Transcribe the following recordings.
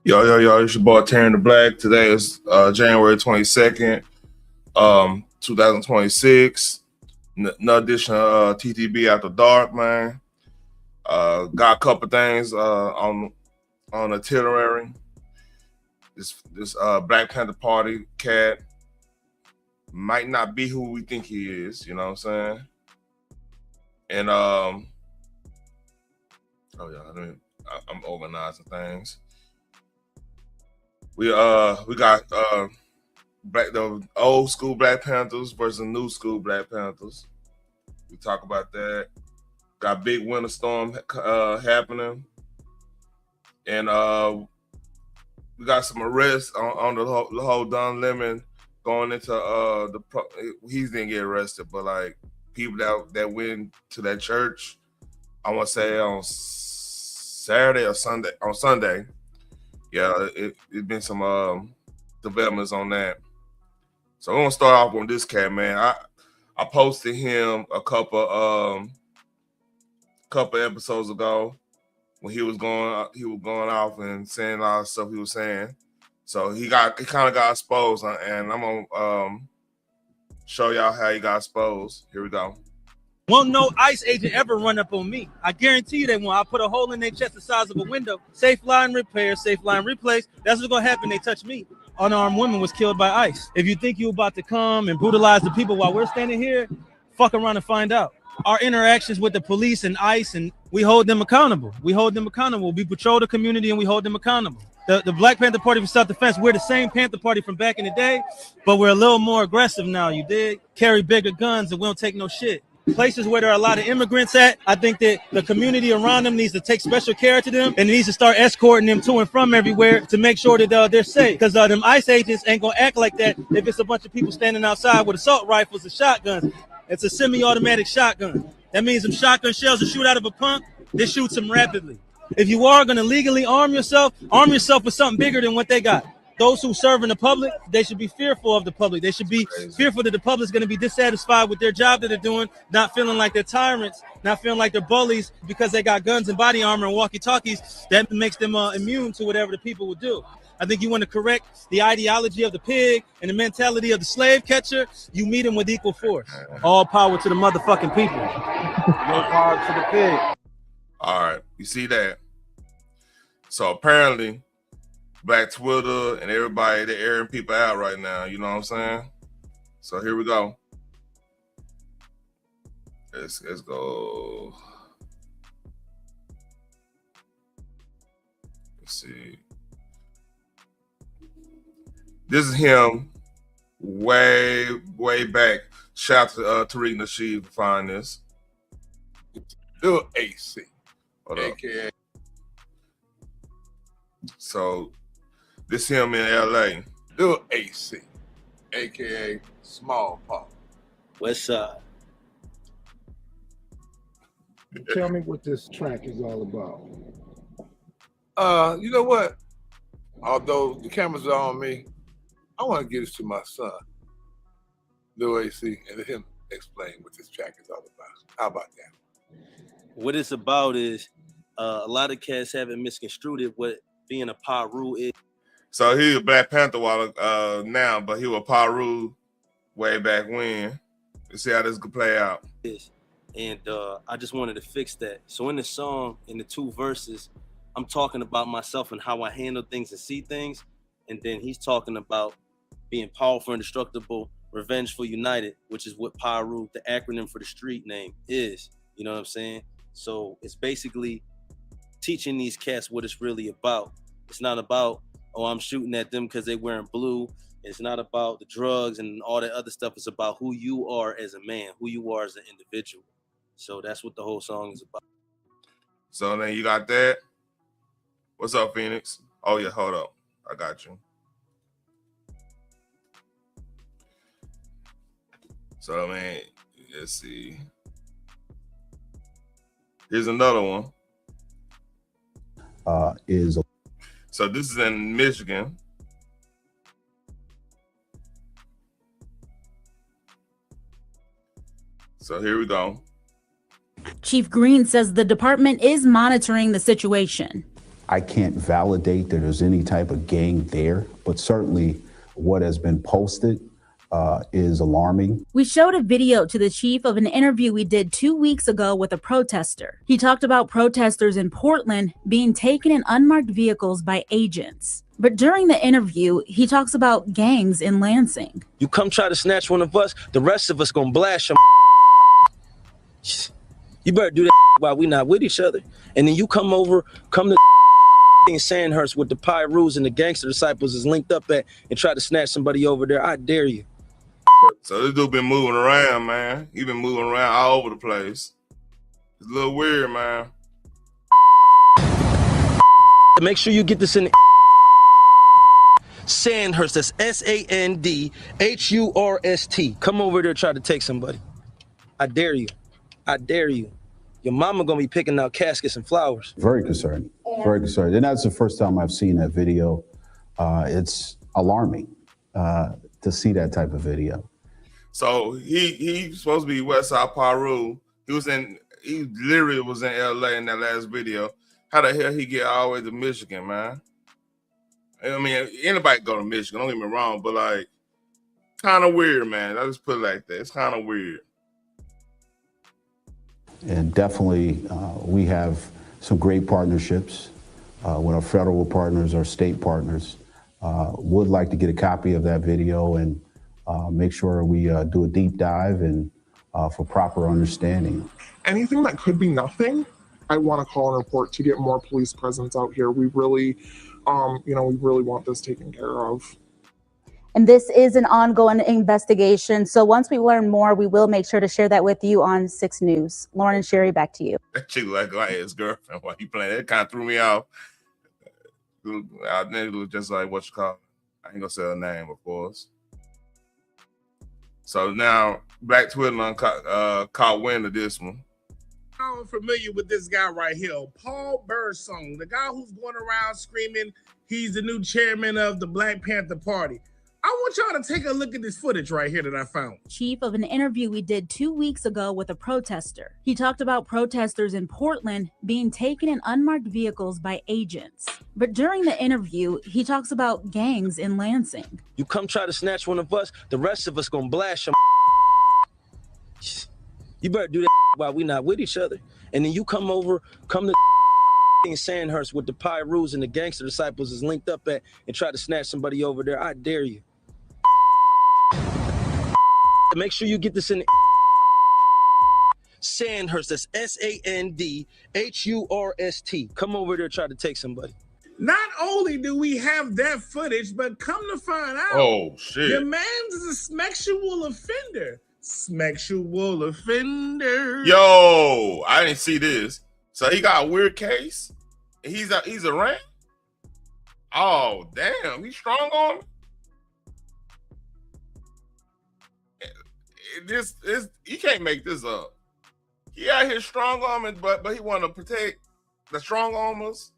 Yo, it's your boy Terry the Black. Today is January 22nd, 2026. No edition of TTB After Dark, man. Got a couple things on itinerary. This Black Panther Party cat might not be who we think he is, you know what I'm saying? And I'm organizing things. We got the old school Black Panthers versus new school Black Panthers. We talk about that. Got big winter storm happening, and we got some arrests on the whole Don Lemon going into he didn't get arrested, but like people that went to that church, I want to say on Saturday or Sunday. On Sunday, yeah, it been some developments on that. So we're gonna start off on this cat, man. I posted him a couple episodes ago when he was going off and saying all the stuff he was saying. So he kind of got exposed, and I'm gonna show y'all how he got exposed. Here we go. Won't no ICE agent ever run up on me. I guarantee you they won't. I put a hole in their chest the size of a window. Safe line repair, safe line replace. That's what's gonna happen. They touch me. Unarmed woman was killed by ICE. If you think you're about to come and brutalize the people while we're standing here, fuck around and find out. Our interactions with the police and ICE, and we hold them accountable. We patrol the community and we hold them accountable. The Black Panther Party for Self-Defense, we're the same Panther Party from back in the day, but we're a little more aggressive now, you dig? Carry bigger guns and we don't take no shit. Places where there are a lot of immigrants at, I think that the community around them needs to take special care to them and needs to start escorting them to and from everywhere to make sure that they're safe. Because them ICE agents ain't gonna act like that if it's a bunch of people standing outside with assault rifles and shotguns. It's a semi-automatic shotgun. That means them shotgun shells that shoot out of a pump, they shoot them rapidly. If you are gonna legally arm yourself with something bigger than what they got. Those who serve in the public, they should be fearful of the public. They should be fearful that the public's going to be dissatisfied with their job that they're doing, not feeling like they're tyrants, not feeling like they're bullies because they got guns and body armor and walkie-talkies. That makes them immune to whatever the people would do. I think you want to correct the ideology of the pig and the mentality of the slave catcher. You meet them with equal force. All power to the motherfucking people. No power to the pig. All right, you see that? So apparently, Black Twitter and everybody, they're airing people out right now. You know what I'm saying? So here we go. Let's go. Let's see. This is him way back. Shout out to Tariq Nasheed for finding this. Little AC, AKA. So this him in LA. Little AC, aka Small Pop. West Side. Tell me what this track is all about. You know what? Although the cameras are on me, I want to give this to my son, Lil AC, and let him explain what this track is all about. How about that? What it's about is a lot of cats haven't misconstrued it, what being a Paru is. So he's a Black Panther now, but he was Paru way back when. Let's see how this could play out. And I just wanted to fix that. So in the song, in the two verses, I'm talking about myself and how I handle things and see things. And then he's talking about being powerful, indestructible, revengeful, united, which is what Paru, the acronym for the street name, is. You know what I'm saying? So it's basically teaching these cats what it's really about. It's not about, oh, I'm shooting at them because they wearing blue. It's not about the drugs and all that other stuff. It's about who you are as a man, who you are as an individual. So that's what the whole song is about. So then you got that. What's up, Phoenix? Oh, yeah, hold up. I got you. So, man, let's see. Here's another one. So this is in Michigan. So here we go. Chief Green says the department is monitoring the situation. I can't validate that there's any type of gang there, but certainly what has been posted is alarming. We showed a video to the chief of an interview we did 2 weeks ago with a protester. He talked about protesters in Portland being taken in unmarked vehicles by agents. But during the interview, he talks about gangs in Lansing. You come try to snatch one of us, the rest of us gonna blast your. You better do that while we not with each other. And then you come to in Sandhurst with the Pyrus and the Gangster Disciples is linked up at and try to snatch somebody over there. I dare you. So this dude been moving around, man. He been moving around all over the place. It's a little weird, man. Make sure you get this in Sandhurst. That's Sandhurst. Come over there and try to take somebody. I dare you. I dare you. Your mama gonna be picking out caskets and flowers. Very concerning. Very concerning. And that's the first time I've seen that video. It's alarming to see that type of video. So he's supposed to be Westside Paru. He literally was in LA in that last video. How the hell he get all the way to Michigan, man? I mean, anybody go to Michigan, don't get me wrong, but like, kind of weird, man. I just put it like that. It's kind of weird. And definitely, we have some great partnerships with our federal partners, our state partners. Would like to get a copy of that video and make sure we do a deep dive and for proper understanding. Anything that could be nothing, I want to call and report to get more police presence out here. We really, we really want this taken care of. And this is an ongoing investigation. So once we learn more, we will make sure to share that with you on 6 News. Lauren and Sherry, back to you. That chick like his girlfriend while he playing. That kind of threw me off. I think it was just like what you call it. I ain't gonna say her name, of course. So now Black Twitter caught wind of this one. I'm familiar with this guy right here, Paul Birdsong, the guy who's going around screaming he's the new chairman of the Black Panther Party. I want y'all to take a look at this footage right here that I found. Chief of an interview we did 2 weeks ago with a protester. He talked about protesters in Portland being taken in unmarked vehicles by agents. But during the interview, he talks about gangs in Lansing. You come try to snatch one of us, the rest of us gonna blast your. You better do that while we not with each other. And then you come to in Sandhurst with the Pyrus and the Gangster Disciples is linked up at and try to snatch somebody over there. I dare you. Make sure you get this in Sandhurst. That's Sandhurst. Come over there and try to take somebody. Not only do we have that footage, but come to find out, oh shit, your man's is a sexual offender. Sexual offender. Yo, I didn't see this. So he got a weird case. He's around. Oh damn, he's strong on him. This you can't make this up. He out here strong arming, but he want to protect the strong armers.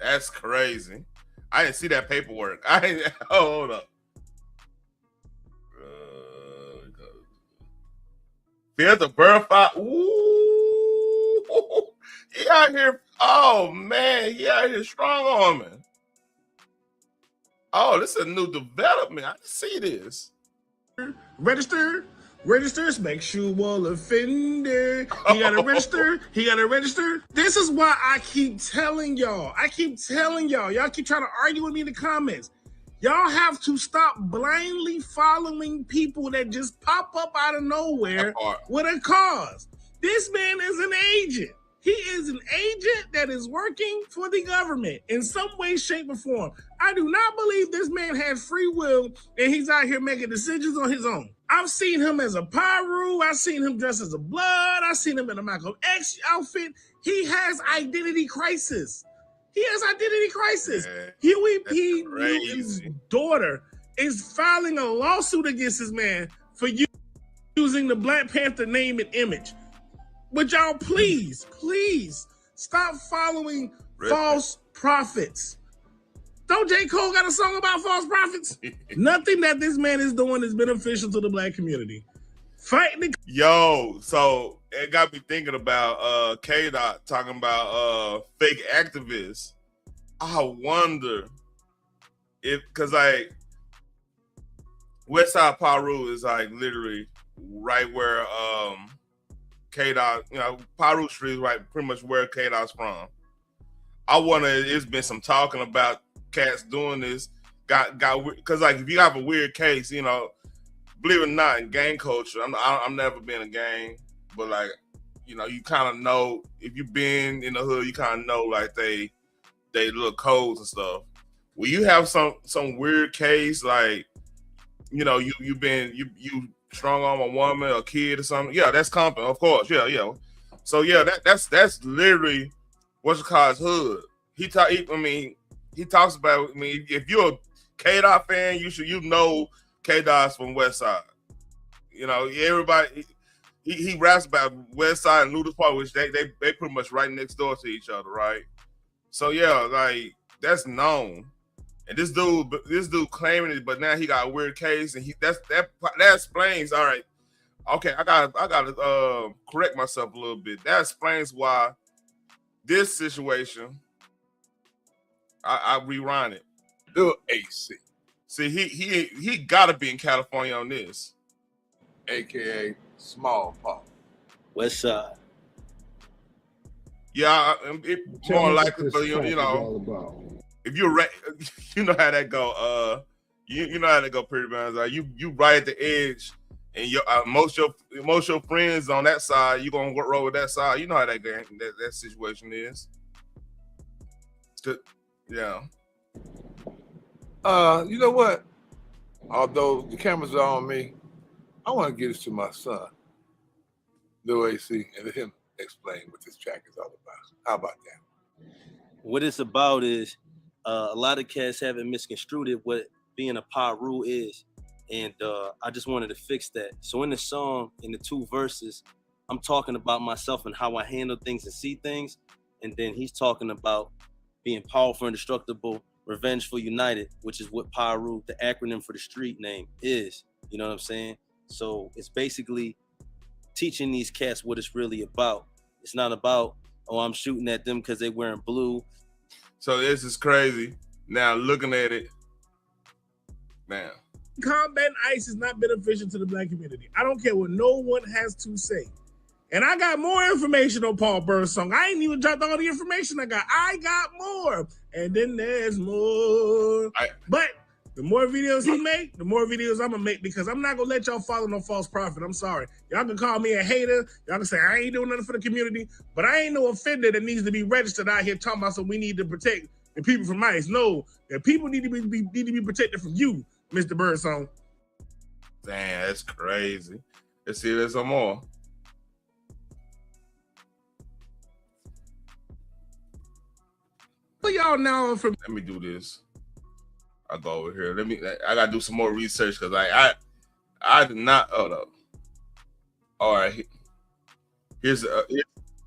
That's crazy. I didn't see that paperwork. Hold up. There's a verify. Ooh, he out here. Oh man, he out here strong arming. Oh, this is a new development. I didn't see this. Register, sexual offender. He got to register. He got to register. This is why I keep telling y'all. Y'all keep trying to argue with me in the comments. Y'all have to stop blindly following people that just pop up out of nowhere with a cause. This man is an agent. He is an agent that is working for the government in some way, shape, or form. I do not believe this man has free will and he's out here making decisions on his own. I've seen him as a Pyru. I've seen him dressed as a Blood. I've seen him in a Malcolm X outfit. He has identity crisis. Huey P. Newton's daughter is filing a lawsuit against this man for using the Black Panther name and image. But y'all, please stop following false prophets. Don't J. Cole got a song about false prophets? Nothing that this man is doing is beneficial to the Black community. fighting the Yo, so it got me thinking about K-Dot talking about fake activists. I wonder if, cause like Westside Paru is like literally right where K-Dot, you know, Paru Street is right pretty much where K-Dot's from. I wonder if there's been some talking about cats doing this. Got because like if you have a weird case, you know, believe it or not, in gang culture, I'm never been a gang, but like, you know, you kind of know if you've been in the hood, you kind of know like they little codes and stuff. When you have some weird case, like, you know, you strung on a woman or a kid or something, yeah, that's company, of course, yeah. So yeah, that's literally what's it called, hood. He talks about. I mean, if you're a K-Dot fan, you know K-Dot's from West Side. You know, everybody. He raps about West Side and Ludus Park, which they pretty much right next door to each other, right? So yeah, like that's known. And this dude claiming it, but now he got a weird case, and that explains. All right, okay, I gotta correct myself a little bit. That explains why this situation. I rewind it. The AC. See, he gotta be in California on this, AKA Small Pop. West Side. Yeah, it more likely, but you know, all about. if you're you know how that go. You know how that go, pretty much. Like you right at the edge, and your most of your friends on that side, you gonna roll with that side. You know how that situation is. Yeah. You know what? Although the cameras are on me, I want to get this to my son, Lil AC, and let him explain what this track is all about. How about that? What it's about is a lot of cats haven't misconstrued it, what being a Paru is. And I just wanted to fix that. So in the song, in the two verses, I'm talking about myself and how I handle things and see things. And then he's talking about being powerful, indestructible, revengeful, united, which is what Paru, the acronym for the street name, is. You know what I'm saying? So it's basically teaching these cats what it's really about. It's not about, oh, I'm shooting at them because they wearing blue. So this is crazy. Now looking at it, man. combating ICE is not beneficial to the black community. I don't care what no one has to say. And I got more information on Paul Burr's song. I ain't even dropped all the information I got more. And then there's more. But the more videos he make, the more videos I'm gonna make, because I'm not gonna let y'all follow no false prophet. I'm sorry. Y'all can call me a hater. Y'all can say I ain't doing nothing for the community, but I ain't no offender that needs to be registered out here talking about, so we need to protect the people from ICE. No, the people need to be protected from you, Mr. Birdsong. Damn, that's crazy. Let's see if there's some more. But y'all now from. Let me do this. I'll go over here. I gotta do some more research because I did not. Hold up. All right. This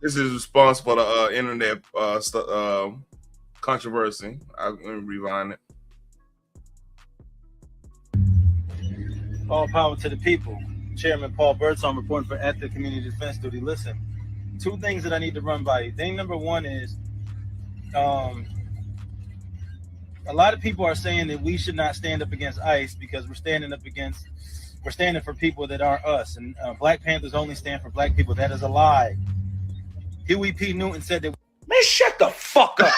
is response for the internet controversy. Let me rewind it. All power to the people. Chairman Paul Birdsong reporting for Active Community Defense Duty. Listen, two things that I need to run by you. Thing number one is, a lot of people are saying that we should not stand up against ICE because we're standing for people that aren't us. And Black Panthers only stand for black people. That is a lie. Huey P. Newton said that. Man, shut the fuck up.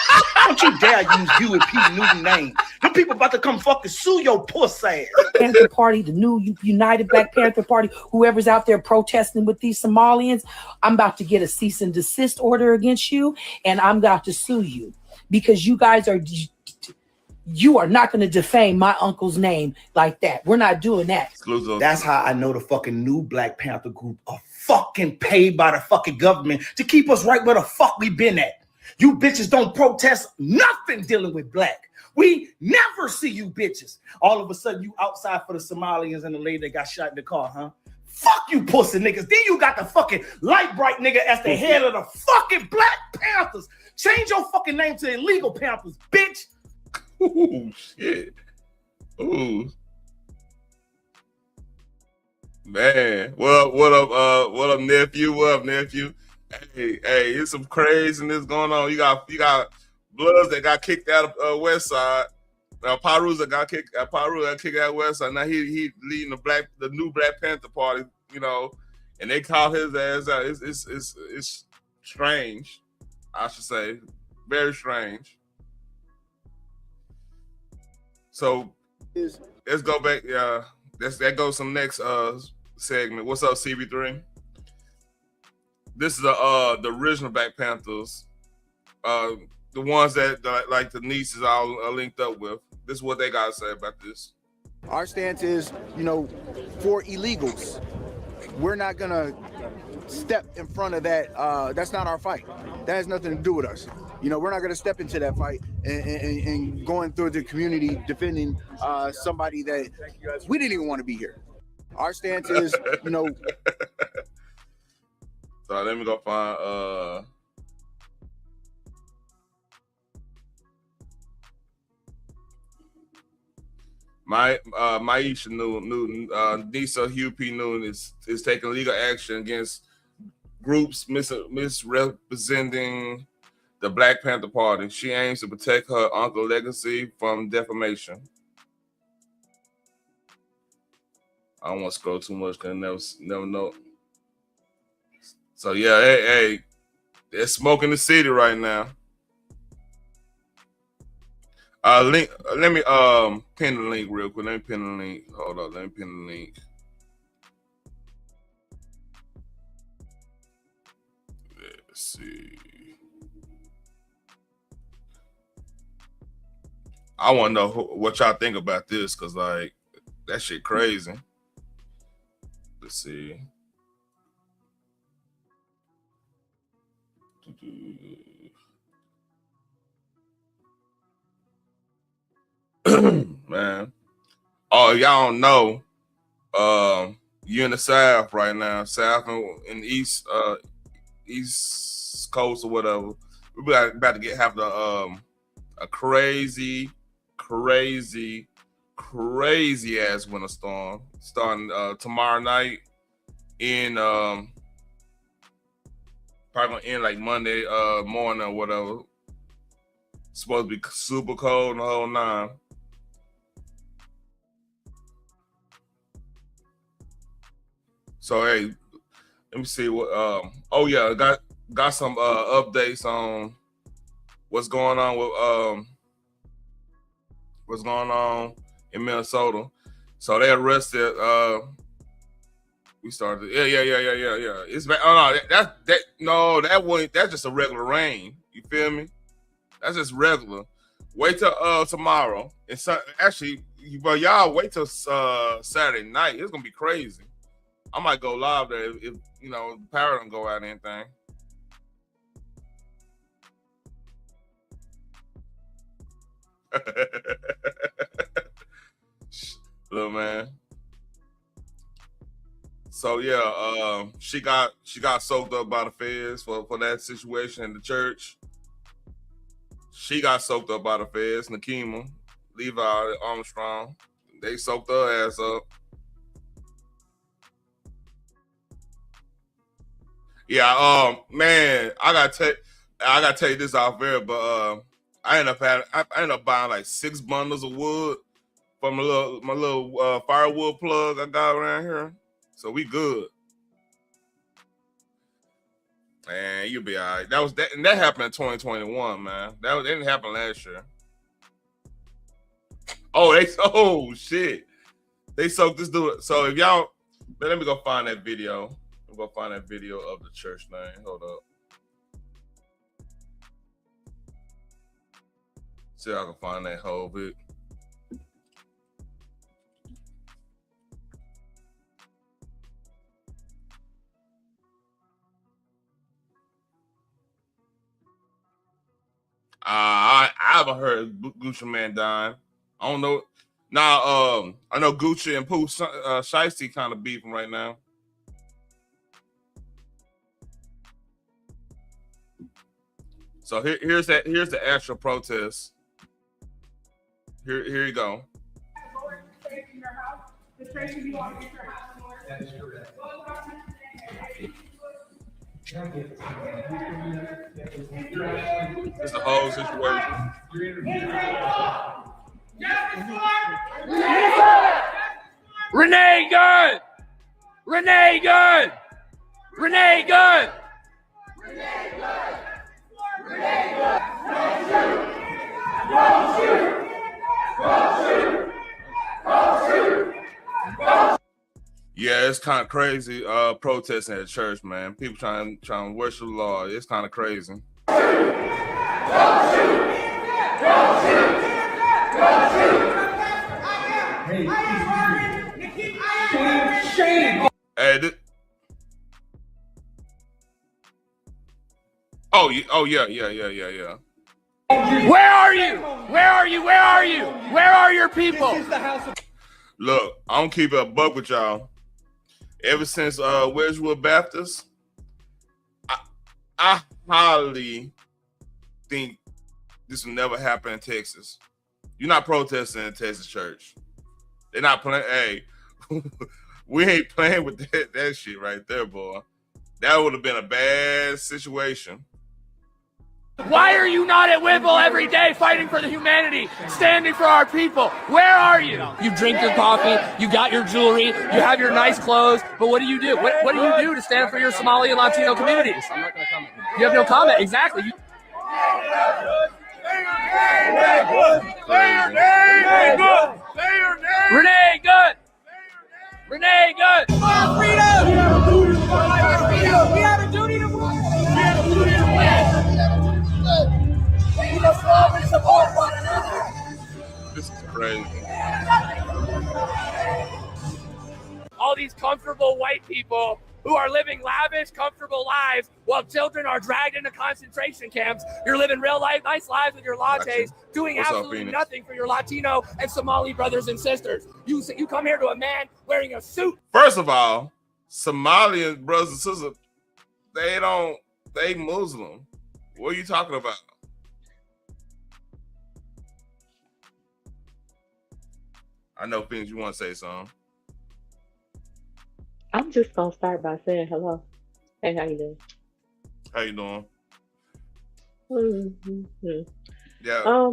Don't you dare use Huey P. Newton name. Them people about to come fucking sue your puss ass. Panther Party, the new United Black Panther Party, whoever's out there protesting with these Somalians, I'm about to get a cease and desist order against you, and I'm about to sue you because you guys are not going to defame my uncle's name like that. We're not doing that. That's how I know the fucking new Black Panther group are fucking paid by the fucking government to keep us right where the fuck we been at. You bitches don't protest nothing dealing with black. We never see you bitches. All of a sudden, you outside for the Somalians and the lady that got shot in the car, huh? Fuck you pussy niggas. Then you got the fucking light bright nigga as the head of the fucking Black Panthers. Change your fucking name to Illegal Panthers, bitch. Ooh, shit. Ooh. Man, what up, nephew? What up, nephew? Hey, it's some craziness going on. You got Bloods that got kicked out of West Side. Paru that got kicked out of West Side. Now he leading the new Black Panther Party, you know, and they called his ass out. It's strange, I should say, very strange. So let's go back. That goes some next segment. What's up, CB3? This is the original Black Panthers, the ones that like the nieces all linked up with. This is what they got to say about this. Our stance is, for illegals. We're not gonna step in front of that. That's not our fight. That has nothing to do with us. We're not gonna step into that fight and going through the community defending somebody that we didn't even want to be here. Our stance is, So let me go find Maisha Newton, Nisa Hugh P. Newton is taking legal action against groups misrepresenting the Black Panther Party. She aims to protect her uncle's legacy from defamation. I don't want to scroll too much because I never know. So yeah, hey, there's smoke in the city right now. Link. Let me pin the link real quick. Let me pin the link. Hold on. Let me pin the link. Let's see. I want to know what y'all think about this, cause like that shit crazy. Let's see. Man. Oh, y'all don't know. You in the South right now, South and East Coast or whatever. We're about to have a crazy ass winter storm starting tomorrow night in probably gonna end like Monday morning or whatever. It's supposed to be super cold and the whole nine. So hey, let me see what oh yeah, got some updates on what's going on in Minnesota. So they arrested we started yeah. It's back. Oh no, that wasn't, that's just a regular rain. You feel me? That's just regular. Wait till tomorrow. It's actually, but y'all wait till Saturday night. It's gonna be crazy. I might go live there if the power don't go out or anything. Little man. So yeah, she got soaked up by the feds for that situation in the church. She got soaked up by the feds. Nakima, Levi Armstrong, they soaked her ass up. Yeah, man, I gotta tell you this off air, but I ended up buying like 6 bundles of wood from my little firewood plug I got around here. So we good. Man, you'll be all right. And that happened in 2021, man. That didn't happen last year. Oh shit. They soaked this dude. So if y'all, let me go find that video. I'm gonna find that video of the church name. Hold up. See if I can find that whole bit. I haven't heard Gucci Man dying. I don't know. Now, I know Gucci and Pooh Shiesty kind of beefing right now. So here's the actual protest. Here you go. It's the whole situation. Renee Good! Renee Good! Renee Good! Yeah, it's kind of crazy. Protesting at church, man. People trying to worship the Lord. It's kind of crazy. Hey, oh yeah. Where are you? Where are you? Where are you? Where are your people? Look, I don't keep it a buck with y'all. Ever since Wedgwood Baptist, I highly think this will never happen in Texas. You're not protesting in Texas church. They're not playing. Hey, we ain't playing with that shit right there, boy. That would have been a bad situation. Why are you not at Whipple every day fighting for the humanity, standing for our people? Where are you? You drink your coffee, you got your jewelry, you have your nice clothes, but what do you do? What do you do to stand for your Somali and Latino communities? I'm not going to comment. You have no comment, exactly. Renee Good! Renee Good! For freedom! We have a duty to fight for freedom! We have a duty to fight! We have a duty to fight! We must love and support one another! This is crazy. All these comfortable white people who are living lavish, comfortable lives while children are dragged into concentration camps. You're living real life, nice lives with your lattes, doing absolutely nothing for your Latino and Somali brothers and sisters. You come here to a man wearing a suit. First of all, Somalian brothers and sisters, they Muslim. What are you talking about? I know things you want to say something. I'm just gonna start by saying hello. Hey, how you doing? How you doing? Mm-hmm. Yeah.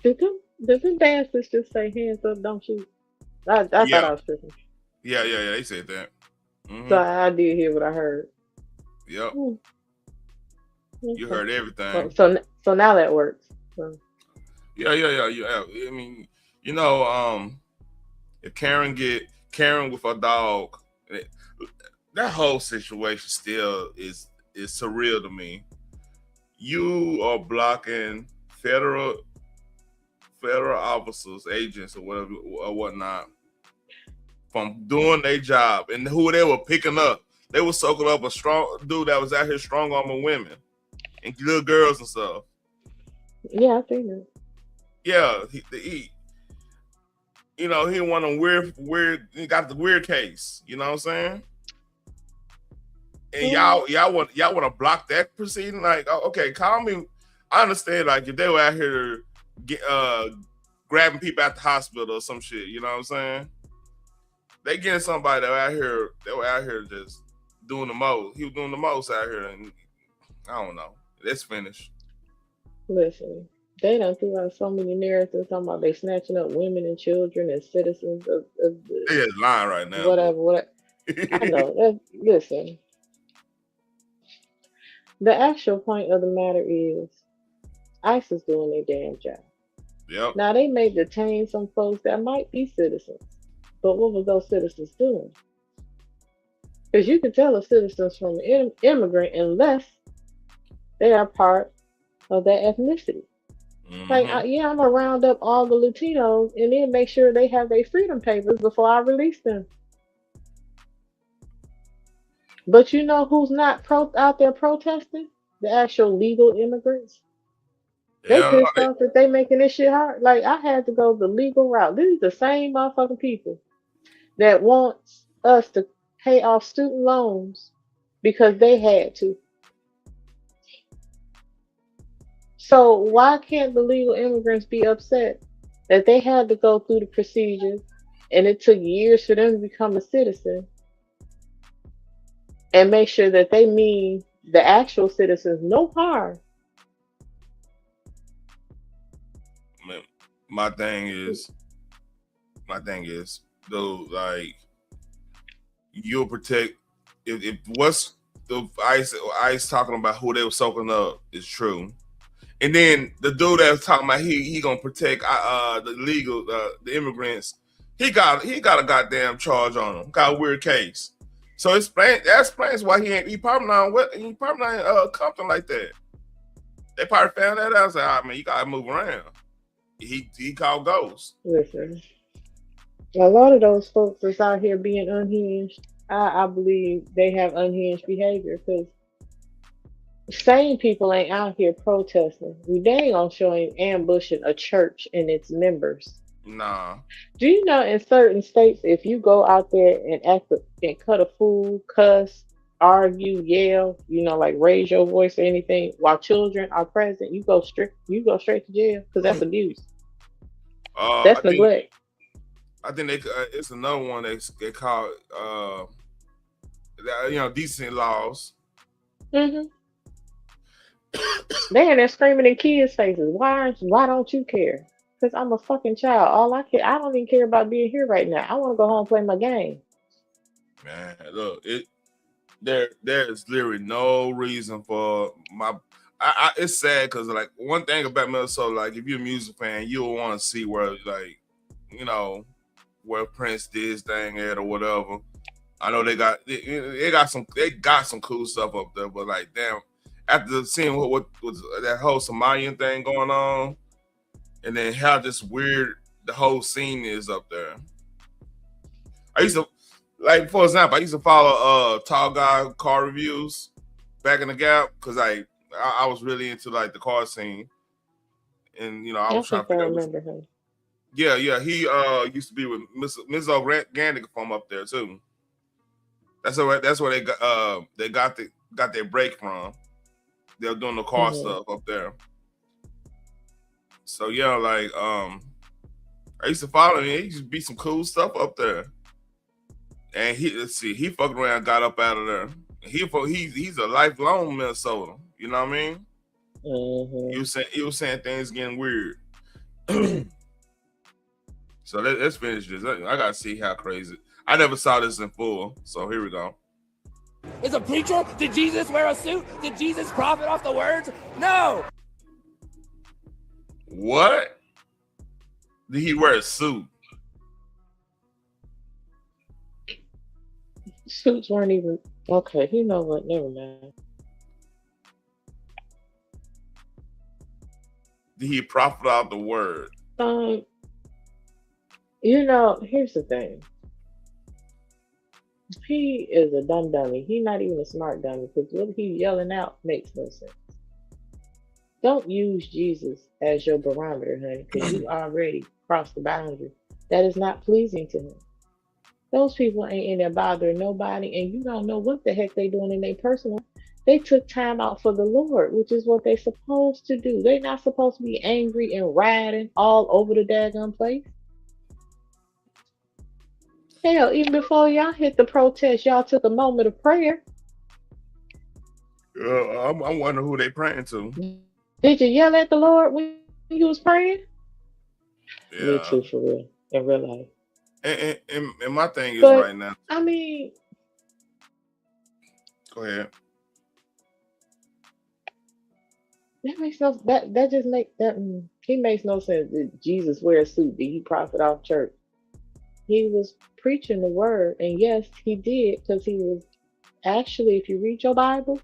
Did them dancers just say hands up, don't shoot? I thought I was tripping. Yeah. They said that. Mm-hmm. So I did hear what I heard. Yep. Okay. You heard everything. So now that works. So. Yeah. I mean, you know, if Karen with a dog, that whole situation still is surreal to me. You are blocking federal officers, agents, or whatever or whatnot from doing their job, and who they were picking up. They were soaking up a strong dude that was out here strong arming women and little girls and stuff. Yeah, I think that. Yeah, he you know, he won a weird. He got the weird case. You know what I'm saying? And y'all want to block that proceeding? Like, okay, call me. I understand. Like, if they were out here grabbing people at the hospital or some shit, you know what I'm saying? They getting somebody that were out here just doing the most. He was doing the most out here, and I don't know. Let's finish. Listen. They done threw out so many narratives talking about they snatching up women and children and citizens of the. They just lying right now. Whatever. I know. Listen. The actual point of the matter is ICE is doing their damn job. Yep. Now, they may detain some folks that might be citizens, but what was those citizens doing? Because you can tell a citizen's from an immigrant unless they are part of that ethnicity. Like, I'm going to round up all the Latinos and then make sure they have their freedom papers before I release them. But you know who's not out there protesting? The actual legal immigrants. They pissed off that they making this shit hard. Like, I had to go the legal route. These are the same motherfucking people that wants us to pay off student loans because they had to. So why can't the legal immigrants be upset that they had to go through the procedure and it took years for them to become a citizen and make sure that they mean the actual citizens no harm. Man, my thing is, though, like, you'll protect if what's the ICE talking about who they were soaking up is true. And then the dude that was talking about he gonna protect the legal the immigrants. He got a goddamn charge on him. Got a weird case. So that explains why he probably not compton like that. They probably found that out. I was like, man, you gotta move around. He called ghosts. Listen, a lot of those folks that's out here being unhinged, I believe they have unhinged behavior because sane people ain't out here protesting. They ain't gonna show him ambushing a church and its members. Nah. Do you know in certain states, if you go out there and and cut a fool, cuss, argue, yell, like raise your voice or anything while children are present, you go straight to jail because that's abuse. That's neglect. I think it's another one they call decent laws. Mm-hmm. They in there screaming in kids' faces. Why don't you care? Because I'm a fucking child. I don't even care about being here right now. I want to go home and play my game. Man, look, there's literally no reason for it's sad because like one thing about Minnesota, like if you're a music fan, you'll want to see where where Prince did his thing at or whatever. I know they got some cool stuff up there, but like damn, after seeing what was that whole Somalian thing going on, and then how just weird the whole scene is up there. I used to, like, for example, I used to follow Tall Guy car reviews back in the Gap because I was really into like the car scene, and I was trying to figure out. Remember him. Yeah, he used to be with Miss Organic from up there too. That's where they got their break from. They were doing the car stuff up there. So yeah, like I used to follow him. He used to be some cool stuff up there. And he fucked around, and got up out of there. He's a lifelong Minnesota. You know what I mean? Mm-hmm. He was saying things getting weird. So let's finish this. I gotta see how crazy. I never saw this in full. So here we go. Is a preacher? Did Jesus wear a suit? Did Jesus profit off the words? No. What? Did he wear a suit? Suits weren't even okay. You know what? Never mind. Did he profit off the word? Here's the thing. He is a dumb dummy. He's not even a smart dummy because what he's yelling out makes no sense. Don't use Jesus as your barometer, honey, because you already crossed the boundary. That is not pleasing to him. Those people ain't in there bothering nobody, and you don't know what the heck they doing in their personal. They took time out for the Lord, which is what they're supposed to do. They're not supposed to be angry and riding all over the daggone place. Hell, even before y'all hit the protest, y'all took a moment of prayer. I'm wondering who they praying to. Did you yell at the Lord when you was praying? Yeah. Me too, for real, in real life. And my thing is right now. I mean, go ahead. That makes no that just make that he makes no sense. Did Jesus wear a suit? Did he profit off church? He was preaching the word, and yes, he did, because he was actually, if you read your Bible,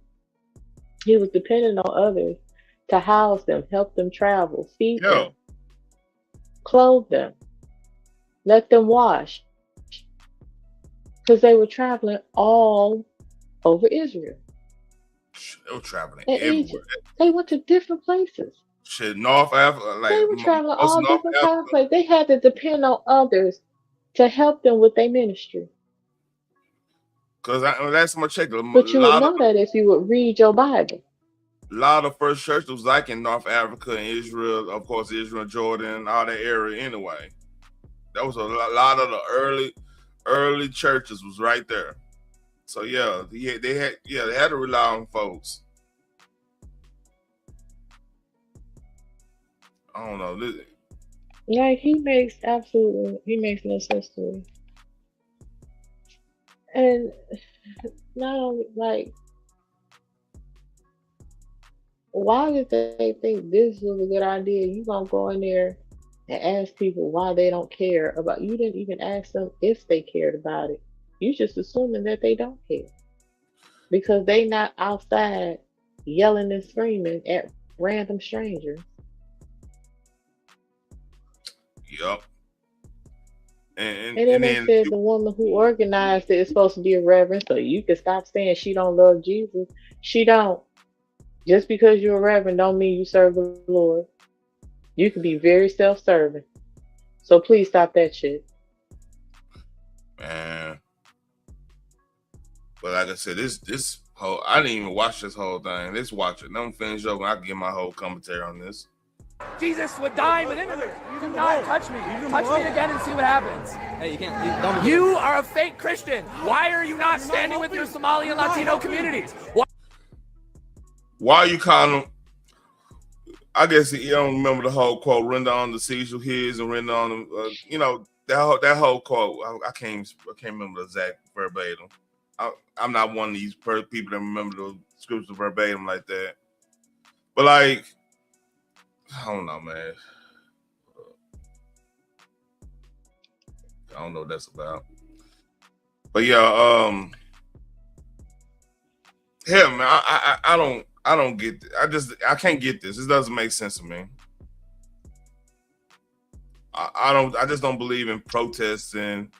he was dependent on others to house them, help them travel, feed them, clothe them, let them wash, because they were traveling all over Israel. They were traveling and everywhere. Egypt. They went to different places. Shit, North Africa, like they were traveling all North different kinds of places. They had to depend on others to help them with their ministry. Because last time I checked, But you would know that if you would read your Bible. A lot of first churches was like in North Africa and Israel, of course, Israel, Jordan, all that area anyway. That was a lot of the early churches was right there. So yeah, they had to rely on folks. I don't know. Like he makes no sense to me. And not only like, why did they think this was a good idea? You gonna go in there and ask people why they don't care about, you didn't even ask them if they cared about it. You just assuming that they don't care because they not outside yelling and screaming at random strangers. Yup. And then they then said the woman who organized it is supposed to be a reverend, so you can stop saying she don't love Jesus. She don't. Just because you're a reverend don't mean you serve the Lord. You can be very self-serving. So please stop that shit. man. But like I said, this whole, I didn't even watch this whole thing. Let's watch it. Don't finish over. I can get my whole commentary on this. Jesus would die in an immigrant. Do not touch me. Touch me again and see what happens. Hey, you can't. You are a fake Christian. Why are you not standing with your Somali and Latino communities? Why are you calling them? I guess you don't remember the whole quote, render on the seizure his and render on them. You know, that whole quote. I can't remember the exact verbatim. I'm not one of these people that remember the scripture verbatim like that. But like, I don't know, man. I don't know what that's about. But yeah, hell, man, I don't get this. I can't get this. This doesn't make sense to me. I just don't believe in protesting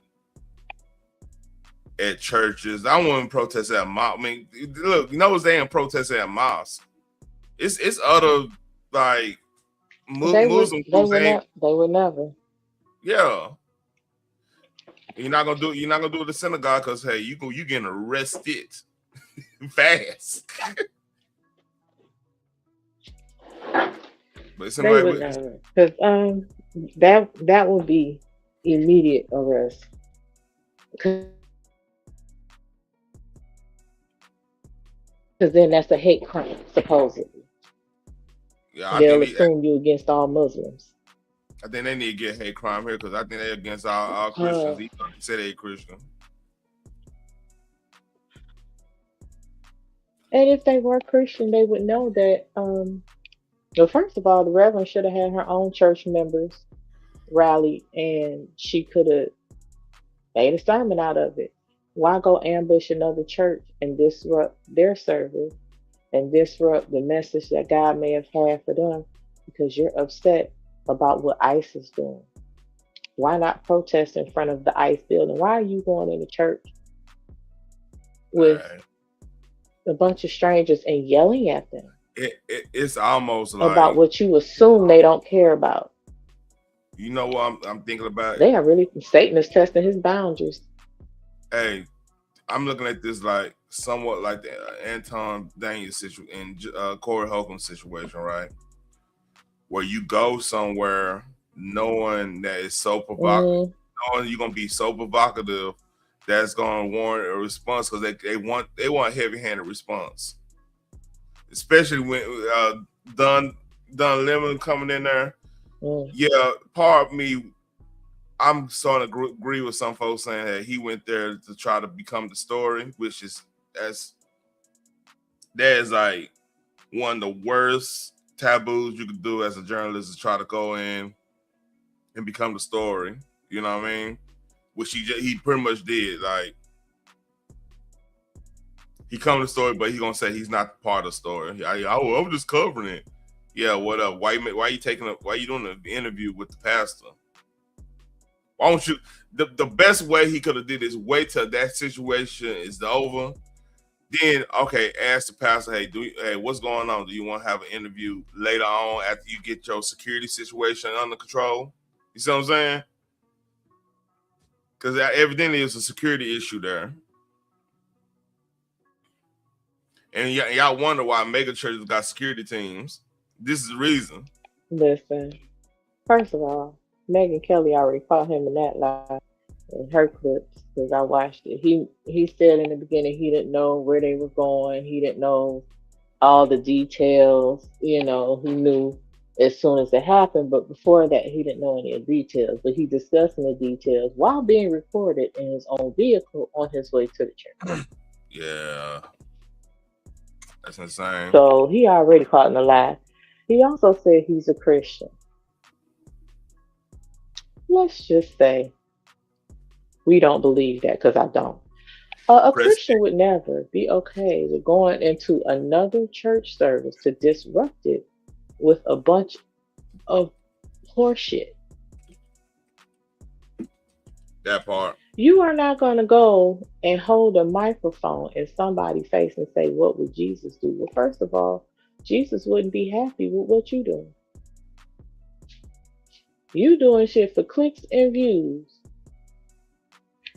at churches. I wouldn't protest at mosque. I mean, look, they ain't protesting at mosque. It's other like Muslim groups. They would never. Yeah. You're not gonna do it at the synagogue because hey, you getting arrested fast. But They would never, because that would be immediate arrest. Because then that's a hate crime, supposedly. Yeah, They'll assume you against all Muslims. I think they need to get hate crime here because I think they're against all Christians. He said they Christian. And if they were Christian, they would know that. Well, first of all, the Reverend should have had her own church members rally, and she could have made a sermon out of it. Why go ambush another church and disrupt their service and disrupt the message that God may have had for them because you're upset about what ICE is doing? Why not protest in front of the ICE building? Why are you going in the church with a bunch of strangers and yelling at them? It's almost like about what you assume they don't care about. You know what I'm thinking about? They are really, Satan is testing his boundaries. Hey, I'm looking at this like somewhat like the Anton Daniels situation and Corey Holcomb situation, right? Where you go somewhere knowing that it's so provocative, knowing you're gonna be so provocative that's gonna warrant a response because they want heavy-handed response. Especially when Don Lemon coming in there. Yeah, part of me, I'm starting to agree with some folks saying that he went there to try to become the story, which is that is like one of the worst taboos you could do as a journalist, is try to go in and become the story. You know what I mean? Which he pretty much did. Like, he come to the story, but he's gonna say he's not part of the story. I'm just covering it. Yeah, what up? Why you doing an interview with the pastor? Why don't you? The best way he could have did is wait till that situation is over. Then ask the pastor, hey, what's going on? Do you want to have an interview later on after you get your security situation under control? You see what I'm saying? Because evidently it's a security issue there. And y'all wonder why mega churches got security teams. This is the reason. Listen, first of all, Megyn Kelly already caught him in that lie. in her clips because I watched it. He said in the beginning he didn't know where they were going. He didn't know all the details. You know, he knew as soon as it happened, but before that he didn't know any of the details. But he discussing the details while being recorded in his own vehicle on his way to the church. Yeah, that's insane. So he already caught in the lie. He also said he's a Christian. Let's just say we don't believe that because I don't. A Christian would never be okay with going into another church service to disrupt it with a bunch of horseshit. That part. You are not going to go and hold a microphone in somebody's face and say, "What would Jesus do?" Well, first of all, Jesus wouldn't be happy with what you doing. You doing shit for clicks and views,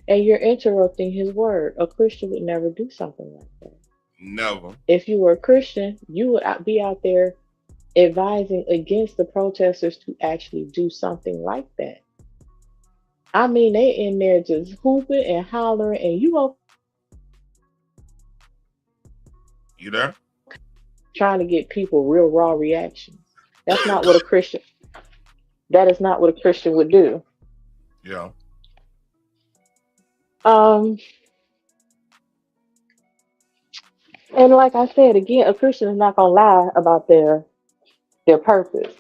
and you're interrupting his word. A Christian would never do something like that. Never. If you were a Christian, you would be out there advising against the protesters to actually do something like that. I mean, they in there just hooping and hollering, and You there? trying to get people real raw reactions. That's not what a Christian. That is not what a Christian would do. Yeah. And like I said again, a Christian is not gonna lie about their purpose.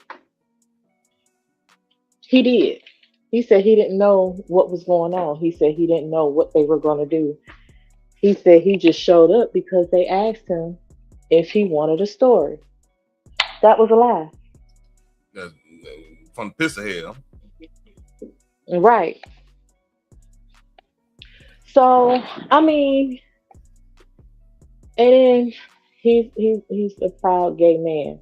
He did. He said he didn't know what was going on. He said he didn't know what they were gonna do. He said he just showed up because they asked him if he wanted a story. That was a lie. That's from the piss of hell. Right. So I mean, and then he's a proud gay man.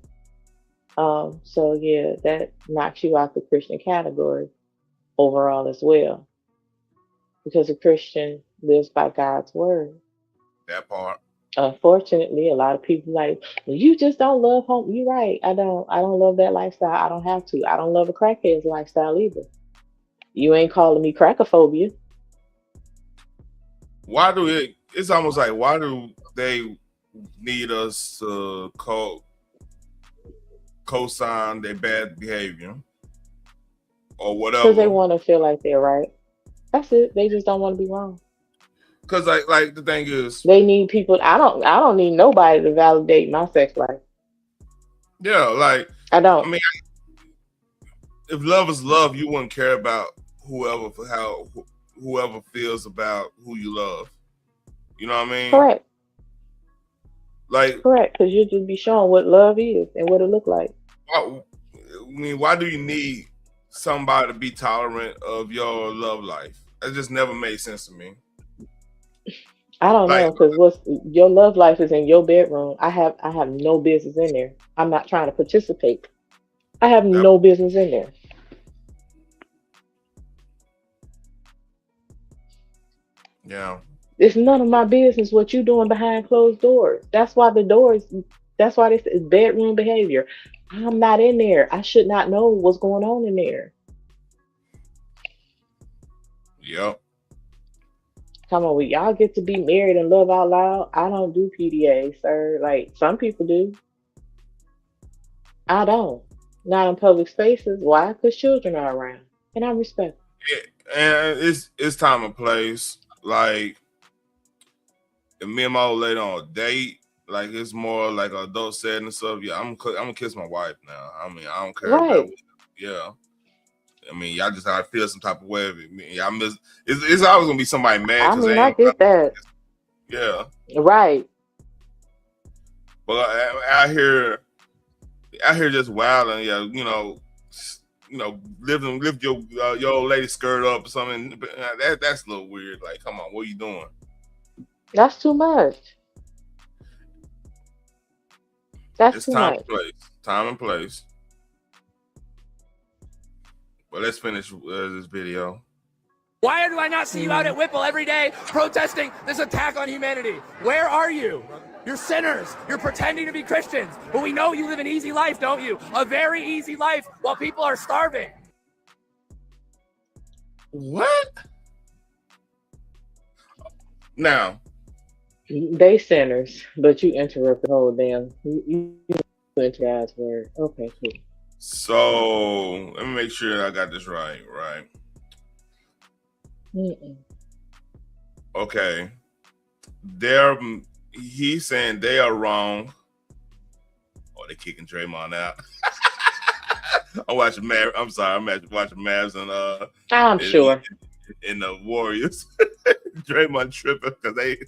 So yeah, that knocks you out the Christian category overall as well. Because a Christian lives by God's word. That part. Unfortunately, a lot of people like, well, you just don't love home. You're right. I don't love that lifestyle. I don't have to. I don't love a crackhead's lifestyle either. You ain't calling me crackophobia. Why do it? It's almost like why do they need us to co-sign their bad behavior or whatever? Because they want to feel like they're right. That's it. They just don't want to be wrong. Because like the thing is, they need people. I don't need nobody to validate my sex life. Yeah, like I don't. I mean, if love is love, you wouldn't care about whoever feels about who you love. You know what I mean? Correct. Like correct, because you'll just be showing what love is and what it look like. Why do you need somebody to be tolerant of your love life? That just never made sense to me. I don't know, because what's your love life is in your bedroom. I have no business in there. I'm not trying to participate. I have no business in there. Yeah. It's none of my business what you doing behind closed doors. That's why that's why this is bedroom behavior. I'm not in there. I should not know what's going on in there. Yep. Come on, y'all get to be married and love out loud. I don't do PDA, sir. Like some people do. I don't. Not in public spaces. Why? Because children are around, and I respect. And it's time and place. Like if me and my old lady on a date, like it's more like an adult setting and stuff. Yeah, I'm gonna kiss my wife now. I mean, I don't care about. Yeah. I mean, y'all just gotta feel some type of way. Y'all miss. It's always gonna be somebody mad. I mean, I get that. Yeah. Right. But out here just wilding. Yeah, lift your old lady skirt up or something. That's a little weird. Like, come on, what are you doing? That's too much. That's too much. Time and place. But let's finish this video. Why do I not see you out at Whipple every day protesting this attack on humanity? Where are you? You're sinners. You're pretending to be Christians. But we know you live an easy life, don't you? A very easy life while people are starving. What? Now, They sinners, but you interrupt the whole damn. You into God's word. Okay, cool. so let me make sure I got this right. Right. Mm-mm. Okay. He's saying they are wrong. Oh, they kicking Draymond out. I'm watching Mavs. I'm sorry, I'm watching Mavs and I'm sure. in the Warriors. Draymond tripping because they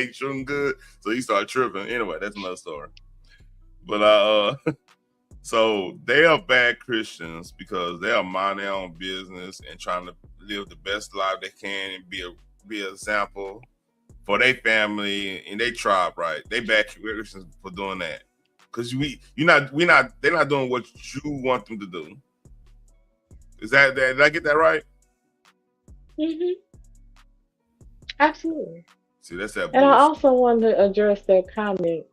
ain't shooting good, so he started tripping. Anyway, that's another story. But so they are bad Christians because they are minding their own business and trying to live the best life they can and be an example for their family and their tribe. Right? They bad Christians for doing that because they're not doing what you want them to do. Is that did I get that right? Mm-hmm. Absolutely. See, that's that And I bullshit. also want to address that comment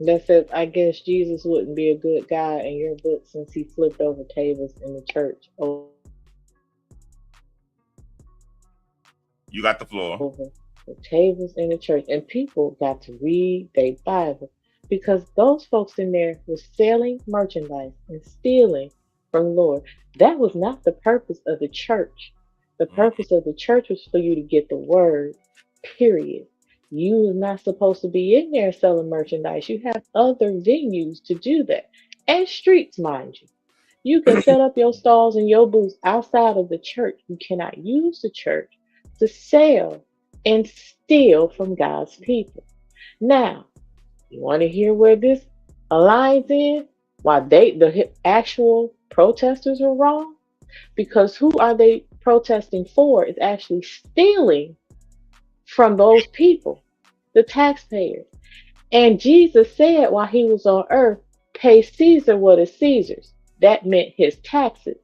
that says, I guess Jesus wouldn't be a good guy in your book since he flipped over tables in the church. You got the floor. Over the tables in the church. And people got to read their Bible because those folks in there were selling merchandise and stealing from the Lord. That was not the purpose of the church. The purpose of the church was for you to get the word, period. You are not supposed to be in there selling merchandise. You have other venues to do that. And streets, mind you. You can set up your stalls and your booths outside of the church. You cannot use the church to sell and steal from God's people. Now, you want to hear where this aligns in? Why the actual protesters are wrong? Because who are they protesting for is actually stealing from those people, the taxpayers. And Jesus said while he was on earth, pay Caesar what is Caesar's. That meant his taxes.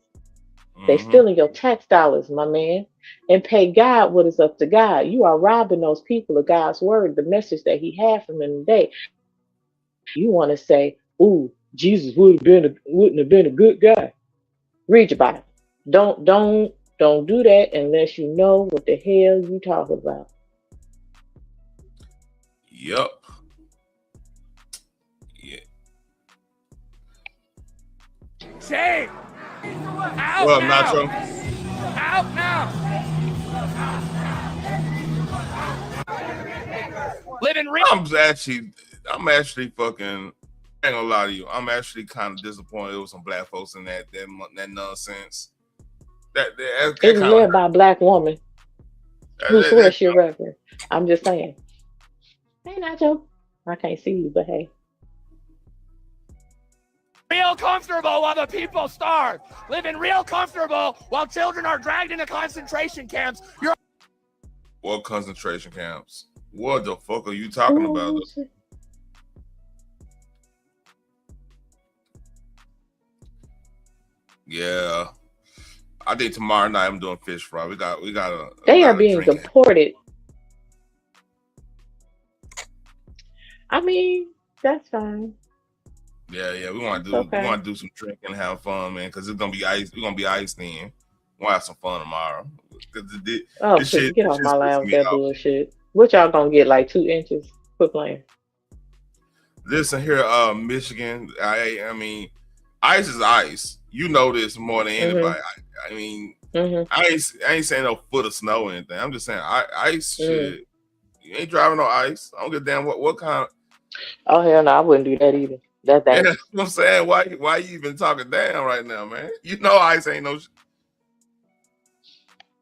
They stealing your tax dollars, my man. And pay God what is up to God. You are robbing those people of God's word, the message that he had from them today. You want to say, ooh, Jesus wouldn't have been a good guy. Read your Bible. Don't do that unless you know what the hell you talk about. Yup. Yeah. Shame. Out Well, now. Nacho. Out now. Living real. I'm actually fucking. I ain't gonna lie to you. I'm actually kind of disappointed with some black folks in that nonsense. That It was led by a black woman who swears she's a reverend. I'm just saying. Hey, Nacho. I can't see you, but hey. Real comfortable while the people starve. Living real comfortable while children are dragged into concentration camps. What concentration camps? What the fuck are you talking about? Yeah, I think tomorrow night I'm doing fish fry. They are being deported. I mean, that's fine. Yeah, we want to do some drinking and have fun, man, because it's gonna be ice. We're gonna be iced in. We'll have some fun tomorrow. Shit, get off my line with that bullshit. What y'all gonna get, like 2 inches? Quit playing. Listen here, Michigan. I mean, ice is ice. You know this more than anybody. I mean, I ain't saying no foot of snow or anything. I'm just saying ice shit. You ain't driving no ice. I don't give a damn what kind. Oh hell no, I wouldn't do that either. That's yeah, that's what I'm saying. Why you even talking down right now, man? You know ice ain't no.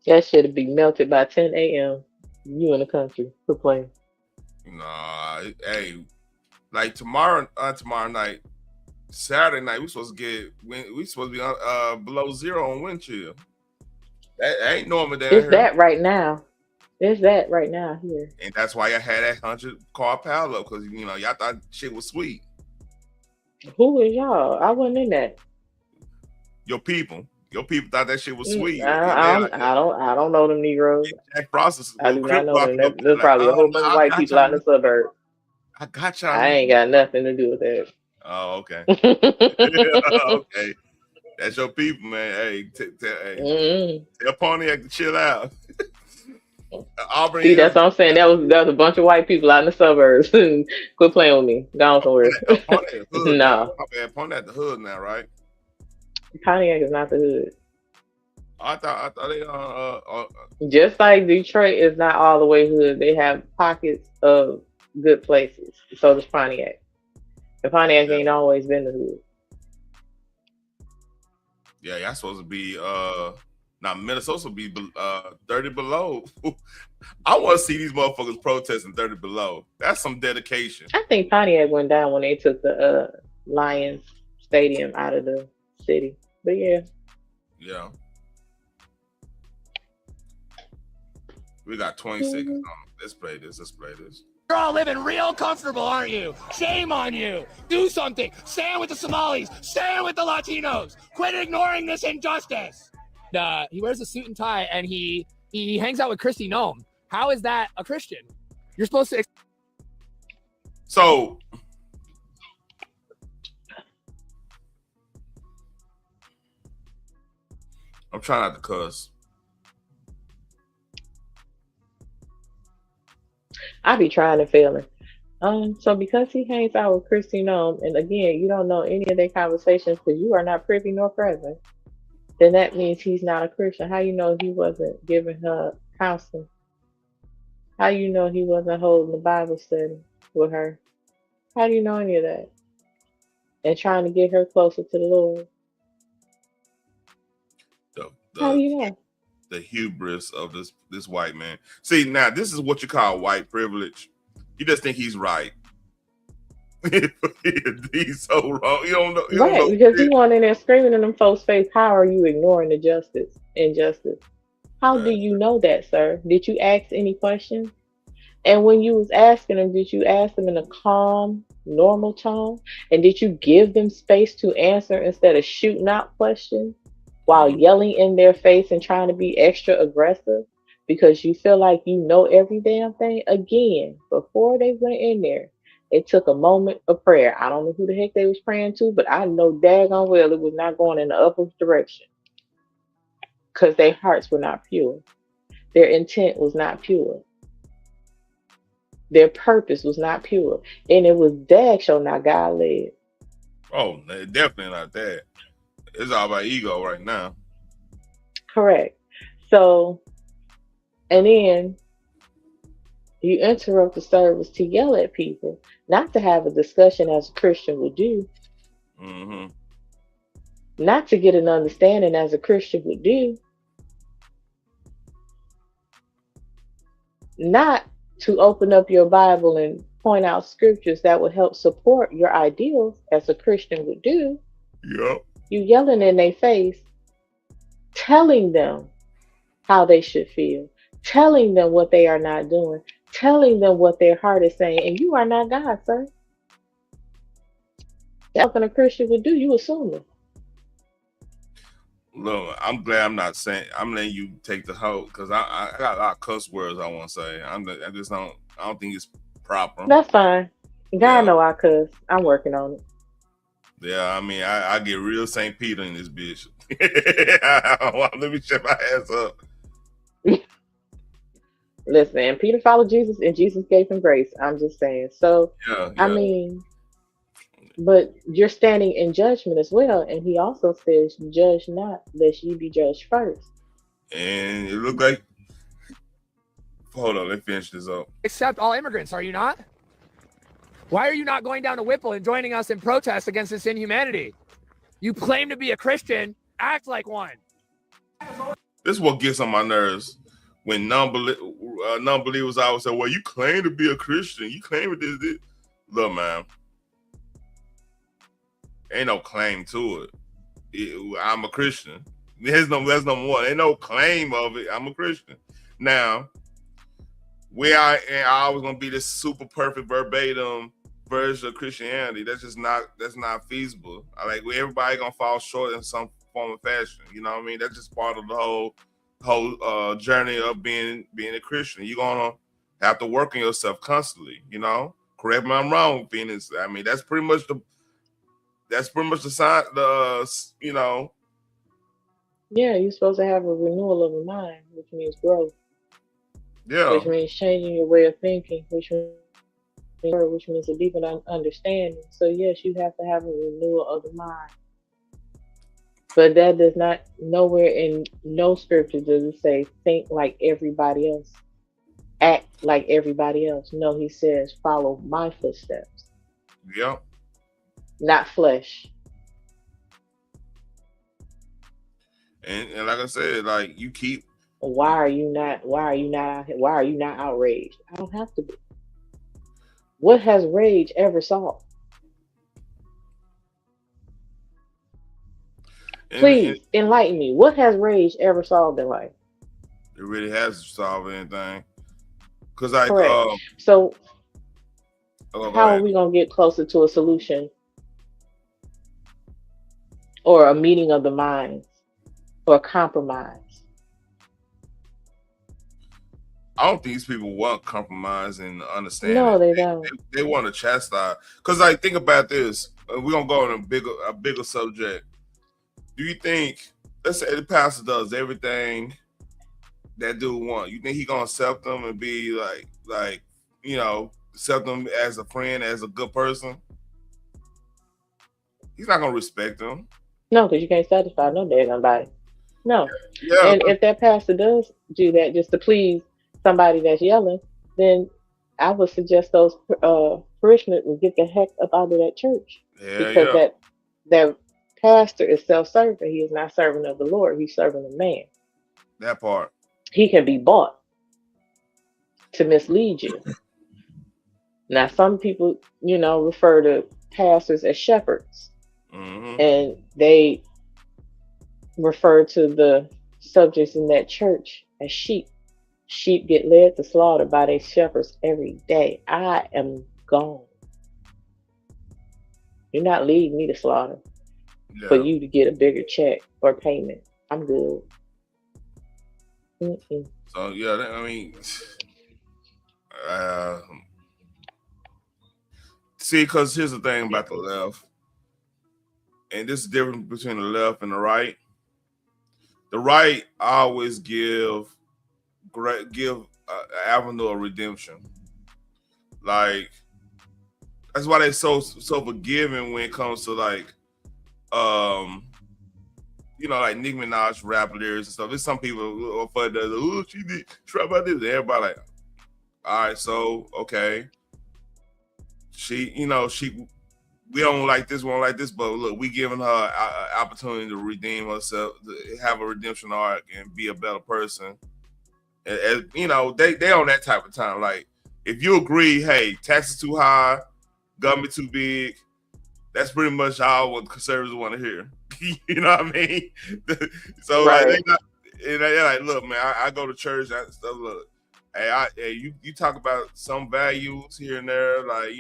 That shit'd be melted by 10 a.m. You in the country. Quit playing. Nah, hey, like tomorrow night. Saturday night, we supposed to be below 0 on wind chill. That ain't normal down It's here. that right now. It's that right now here. And that's why I had that 100-car pile up, because y'all thought shit was sweet. Who is y'all? I wasn't in that. Your people thought that shit was sweet. I don't know them Negroes. Jack Frost I do not know them. There's probably a whole bunch of white people out in the suburb. I got y'all. I ain't got nothing to do with that. Oh, okay. Okay. That's your people, man. Hey, tell Pontiac to chill out. Auburn See, Hills. that's what I'm saying. That was a bunch of white people out in the suburbs. Quit playing with me. Gone somewhere. Pontiac hood now. No, My bad. Pontiac the hood now, right? Pontiac is not the hood. I thought they Just like Detroit is not all the way hood, they have pockets of good places. So does Pontiac. And Pontiac ain't always been the hood. yeah, y'all supposed to be now Minnesota's supposed to be 30 below. I want to see these motherfuckers protesting 30 below. That's some dedication. I think Pontiac went down when they took the Lions Stadium out of the city. But yeah. Yeah. We got 20 seconds on. Let's play this. You're all living real comfortable, aren't you? Shame on you. Do something. Stand with the Somalis. Stand with the Latinos. Quit ignoring this injustice. He wears a suit and tie, and he hangs out with Kristi Noem. How is that a Christian? You're supposed to. So I'm trying not to cuss. I be trying to fail him. So because he hangs out with Kristi Noem, and again, you don't know any of their conversations because you are not privy nor present, then that means he's not a Christian. How you know he wasn't giving her counseling? How you know he wasn't holding the Bible study with her? How do you know any of that? And trying to get her closer to the Lord. How do you know? The hubris of this white man. See, now this is what you call white privilege. You just think he's right. He's so wrong. You don't know. Right, because he went in there screaming in them folks' face, how are you ignoring the injustice? How do you know that, sir? Did you ask any questions? And when you was asking them, did you ask them in a calm, normal tone? And did you give them space to answer instead of shooting out questions while yelling in their face and trying to be extra aggressive because you feel like you know every damn thing? Again, before they went in there, it took a moment of prayer. I don't know who the heck they was praying to, but I know daggone well it was not going in the upward direction because their hearts were not pure. Their intent was not pure. Their purpose was not pure. And it was dag show not God led. Oh, definitely not that. It's all about ego right now. Correct. So, and then you interrupt the service to yell at people, not to have a discussion as a Christian would do, not to get an understanding as a Christian would do, not to open up your Bible and point out scriptures that would help support your ideals as a Christian would do. Yep. You yelling in their face, telling them how they should feel, telling them what they are not doing, telling them what their heart is saying, and you are not God, sir. That's what a Christian would do. You assuming. Look, I'm glad I'm not saying. I'm letting you take the hoe because I got a lot of cuss words I want to say. I don't think it's proper. That's fine. God know I cuss. I'm working on it. Yeah, I mean, I get real St. Peter in this bitch. Let me shut my ass up. Listen, Peter followed Jesus and Jesus gave him grace. I'm just saying. So, I mean, but you're standing in judgment as well. And he also says, judge not, lest ye be judged first. And it looked like, hold on, let's finish this up. Accept all immigrants, are you not? Why are you not going down to Whipple and joining us in protest against this inhumanity? You claim to be a Christian, act like one. This is what gets on my nerves. When non-believers always say, well, you claim to be a Christian. You claim to this. Look, man. Ain't no claim to it. I'm a Christian. That's number one. Ain't no claim of it. I'm a Christian. Now, I always gonna be this super perfect verbatim version of Christianity. That's not feasible. Everybody gonna fall short in some form of fashion. You know what I mean? That's just part of the whole journey of being a Christian. You're gonna have to work on yourself constantly. You know, correct me if I'm wrong, Phoenix. I mean, that's pretty much the sign. You know. Yeah, you're supposed to have a renewal of a mind, which means growth. Yeah. which means changing your way of thinking, which means a deeper understanding. So yes, you have to have a renewal of the mind. But that does not, nowhere in no scripture does it say think like everybody else, act like everybody else. No, he says follow my footsteps, Yep. not flesh. And like I said, like you keep. Why are you not? Why are you not out here? Why are you not outraged? I don't have to be. What has rage ever solved? And Please enlighten me. What has rage ever solved in life? it really hasn't solved anything. Cause like Correct. So go how are ahead. we gonna get closer to a solution or a meeting of the minds or a compromise? I don't think these people want compromise and understanding. No, they don't. They want to chastise. Cause like think about this. We're gonna go on a bigger subject. Do you think, let's say the pastor does everything that dude want, you think he gonna accept them and be like accept them as a friend, as a good person? He's not gonna respect them. No, because you can't satisfy no damn body. No. Yeah. And if that pastor does do that just to please somebody that's yelling, then I would suggest those parishioners would get the heck up out of that church. Because that pastor is self-serving. He is not serving of the Lord. He's serving a man. That part. He can be bought to mislead you. Now, some people, refer to pastors as shepherds. Mm-hmm. And they refer to the subjects in that church as sheep. Sheep get led to slaughter by their shepherds every day. I am gone. You're not leading me to slaughter for you to get a bigger check or payment. I'm good. Mm-mm. So yeah, I mean, see, because here's the thing about the left, and this is different between the left and the right. The right always give an avenue of redemption. Like that's why they're so forgiving when it comes to like like Nicki Minaj rap lyrics and stuff. There's some people who are funny that, oh, she rap about this. And everybody like, all right, so okay. We don't like this, we don't like this, but look, we giving her an opportunity to redeem herself, to have a redemption arc and be a better person. And they on that type of time. Like, if you agree, hey, taxes too high, government too big, that's pretty much all what conservatives want to hear. You know what I mean? So right. they're like, look, man, I go to church and stuff. Look, hey, you talk about some values here and there, like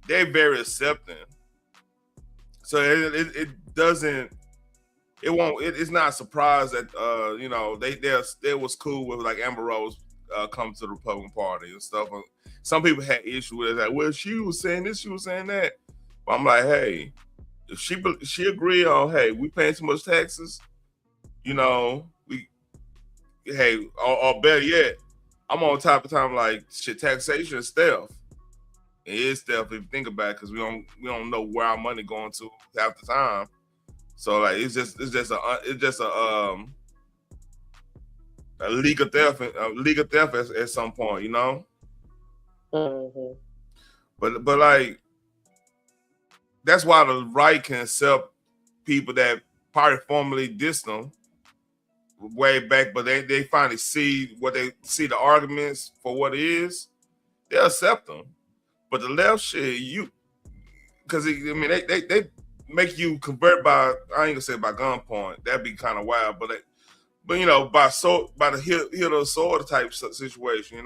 they're very accepting. So it doesn't. It won't. It's not a surprise that they was cool with like Amber Rose come to the Republican Party and stuff. Some people had issue with it, like, well, she was saying this, she was saying that. But I'm like, hey, if she agreed on, hey, we paying too much taxes, or better yet, I'm on top of time like shit. Taxation is theft. It is theft if you think about it, because we don't know where our money going to half the time. So like it's just a legal theft at some point, Mm-hmm. But like that's why the right can accept people that probably formerly dissed them way back, but they finally see the arguments for what it is. They'll accept them. But the left shit, because they make you convert by, I ain't gonna say by gunpoint. That'd be kind of wild, but by the hill of the sword type situation,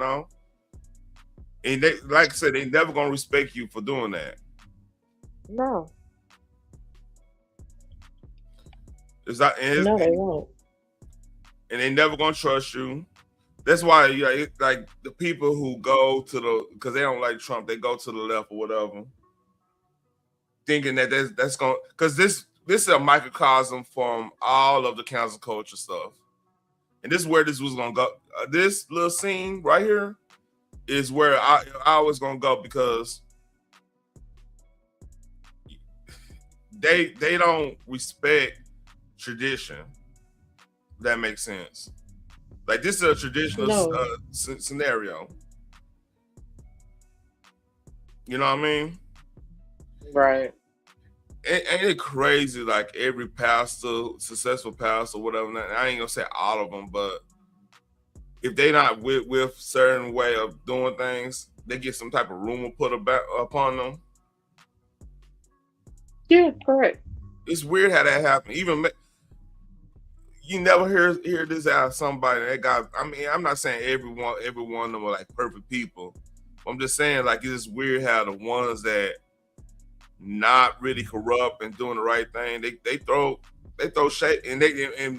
And they, like I said, they never gonna respect you for doing that. No. It's not. No, they won't. And they never gonna trust you. That's why, like the people who go to because they don't like Trump, they go to the left or whatever, thinking that that's going, because this is a microcosm from all of the cancel culture stuff. And this is where this was gonna go. This little scene right here is where I was gonna go, because they don't respect tradition. That makes sense. Like, this is a traditional scenario. You know what I mean? Right. Ain't it crazy? Like, every pastor, successful pastor, whatever. I ain't gonna say all of them, but if they not with certain way of doing things, they get some type of rumor put upon them. Yeah, correct. It's weird how that happened. Even you never hear this out of somebody that got. I mean, I'm not saying every one of them are like perfect people. I'm just saying, like, it's weird how the ones that not really corrupt and doing the right thing, they throw shade, and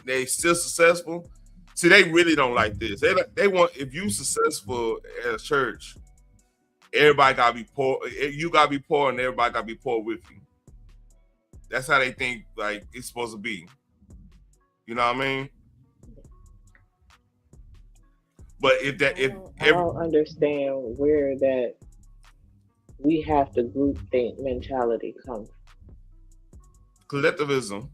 they still successful. See, they really don't like this. They want, if you successful at a church, everybody gotta be poor. You gotta be poor, and everybody gotta be poor with you. That's how they think, like, it's supposed to be. You know what I mean? But I don't understand where that we have to groupthink mentality comes from. Collectivism.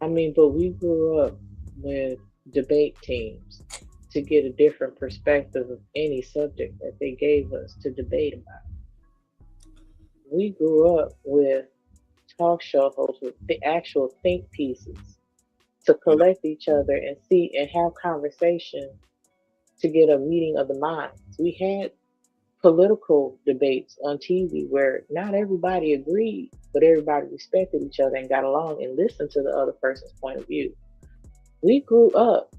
I mean, but we grew up with debate teams to get a different perspective of any subject that they gave us to debate about. We grew up with talk show hosts with the actual think pieces to collect each other and see and have conversation to get a meeting of the minds. We had political debates on TV where not everybody agreed, but everybody respected each other and got along and listened to the other person's point of view. We grew up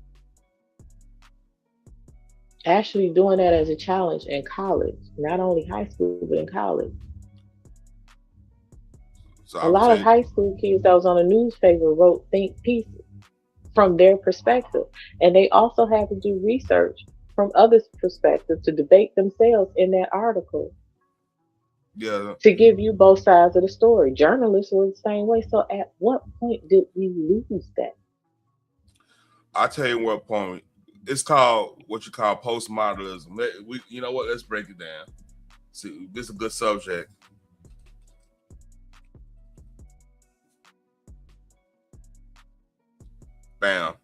actually doing that as a challenge in college, not only high school, but in college. So a lot of high school kids that was on a newspaper wrote think pieces from their perspective. And they also had to do research from others' perspective to debate themselves in that article. Yeah. To give you both sides of the story. Journalists were the same way. So at what point did we lose that? I'll tell you what point. It's called what you call postmodernism. You know what? Let's break it down. See, this is a good subject. Bam.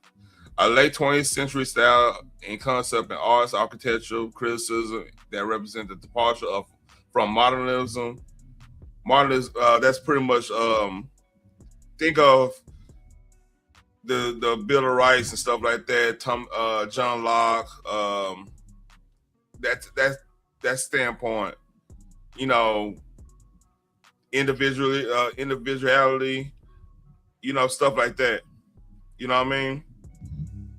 A late 20th century style and concept in arts, architectural criticism that represent the departure from modernism. Modernism, that's pretty much think of the Bill of Rights and stuff like that. John Locke, that standpoint. You know, individuality. You know, stuff like that. You know what I mean?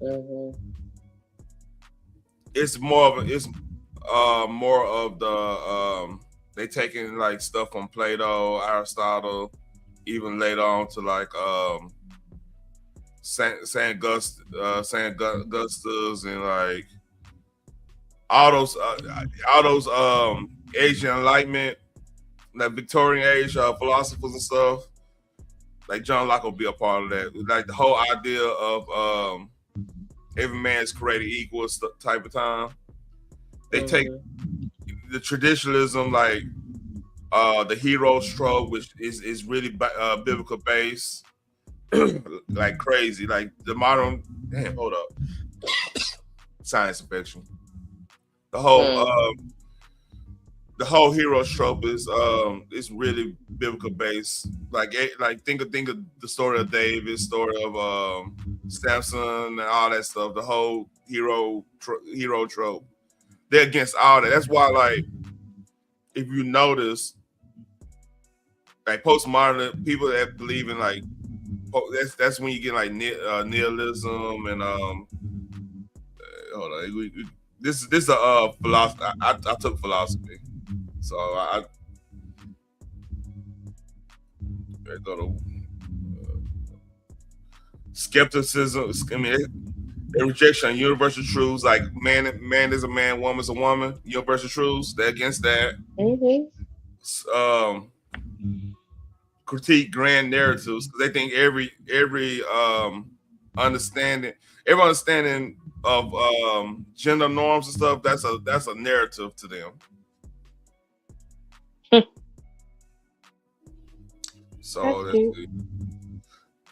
Mm-hmm. It's more of the they taking like stuff from Plato, Aristotle, even later on to like Saint Augustus and like all those Asian Enlightenment, that Victorian age philosophers and stuff. Like John Locke will be a part of that. Like the whole idea of every man is created equal type of time. They take the traditionalism, like the hero's trope, which is really biblical based, like crazy. Like the modern, damn, hold up, science infection. The whole hero's trope is really biblical based. Like think of the story of David, story of Samson, and all that stuff. The whole hero trope. They're against all that. That's why, like, if you notice, like postmodern people that believe in like that's when you get like nihilism and hold on, this is a philosophy. I took philosophy, so I go to skepticism. I mean, a rejection of universal truths, like man is a man, woman is a woman. Universal truths. They're against that. Mm-hmm. Critique grand narratives because they think every understanding of gender norms and stuff, that's a narrative to them. So That's cute.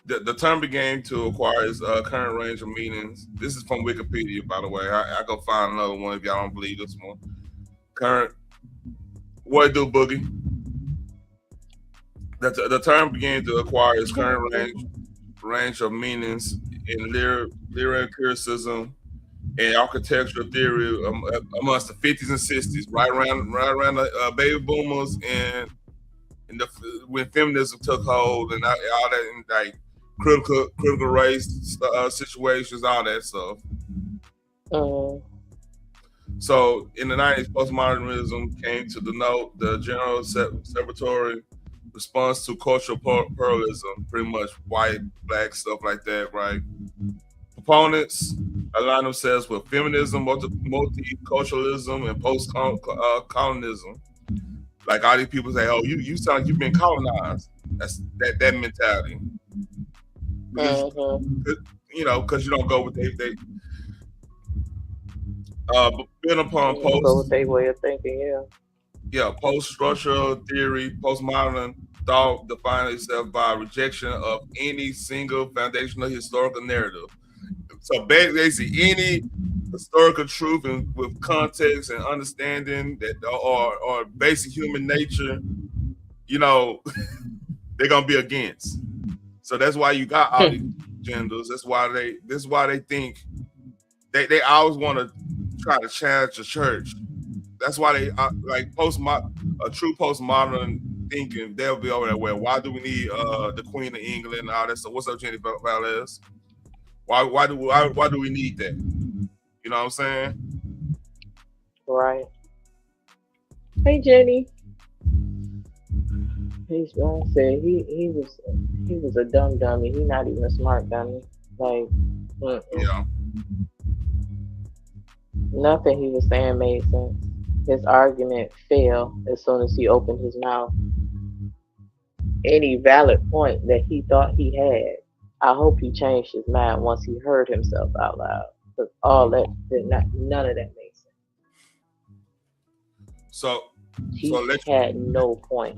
the term began to acquire its current range of meanings. This is from Wikipedia, by the way. I go find another one if y'all don't believe this one. Current, what it do, Boogie? The term began to acquire its current range of meanings in lyricism and architectural theory amongst the 50s and 60s, right around the baby boomers and when feminism took hold and all that, and like critical race situations, all that stuff. So in the 90s, postmodernism came to denote the general celebratory response to cultural pluralism, pretty much white, black, stuff like that, right? Proponents align themselves with feminism, multiculturalism, and post-colonism. Like all these people say, "Oh, you sound like you've been colonized." That's that mentality. Because, you know, because you don't go with they built upon go with their way of thinking, post-structural theory, postmodern thought defines itself by rejection of any single foundational historical narrative. So basically, any historical truth and with context and understanding that or basic human nature, you know, they're gonna be against. So that's why you got all these genders. This is why they think they always want to try to challenge the church. That's why they like a true postmodern thinking. They'll be over there. Well, why do we need the Queen of England and all that? So what's up, Jenny Valdez? Why do we need that? You know what I'm saying? Right. Hey, Jenny. He's said he was a dumb dummy. He's not even a smart dummy. Like, yeah. Nothing he was saying made sense. His argument failed as soon as he opened his mouth. Any valid point that he thought he had, I hope he changed his mind once he heard himself out loud. Because none of that made sense. So he had no point.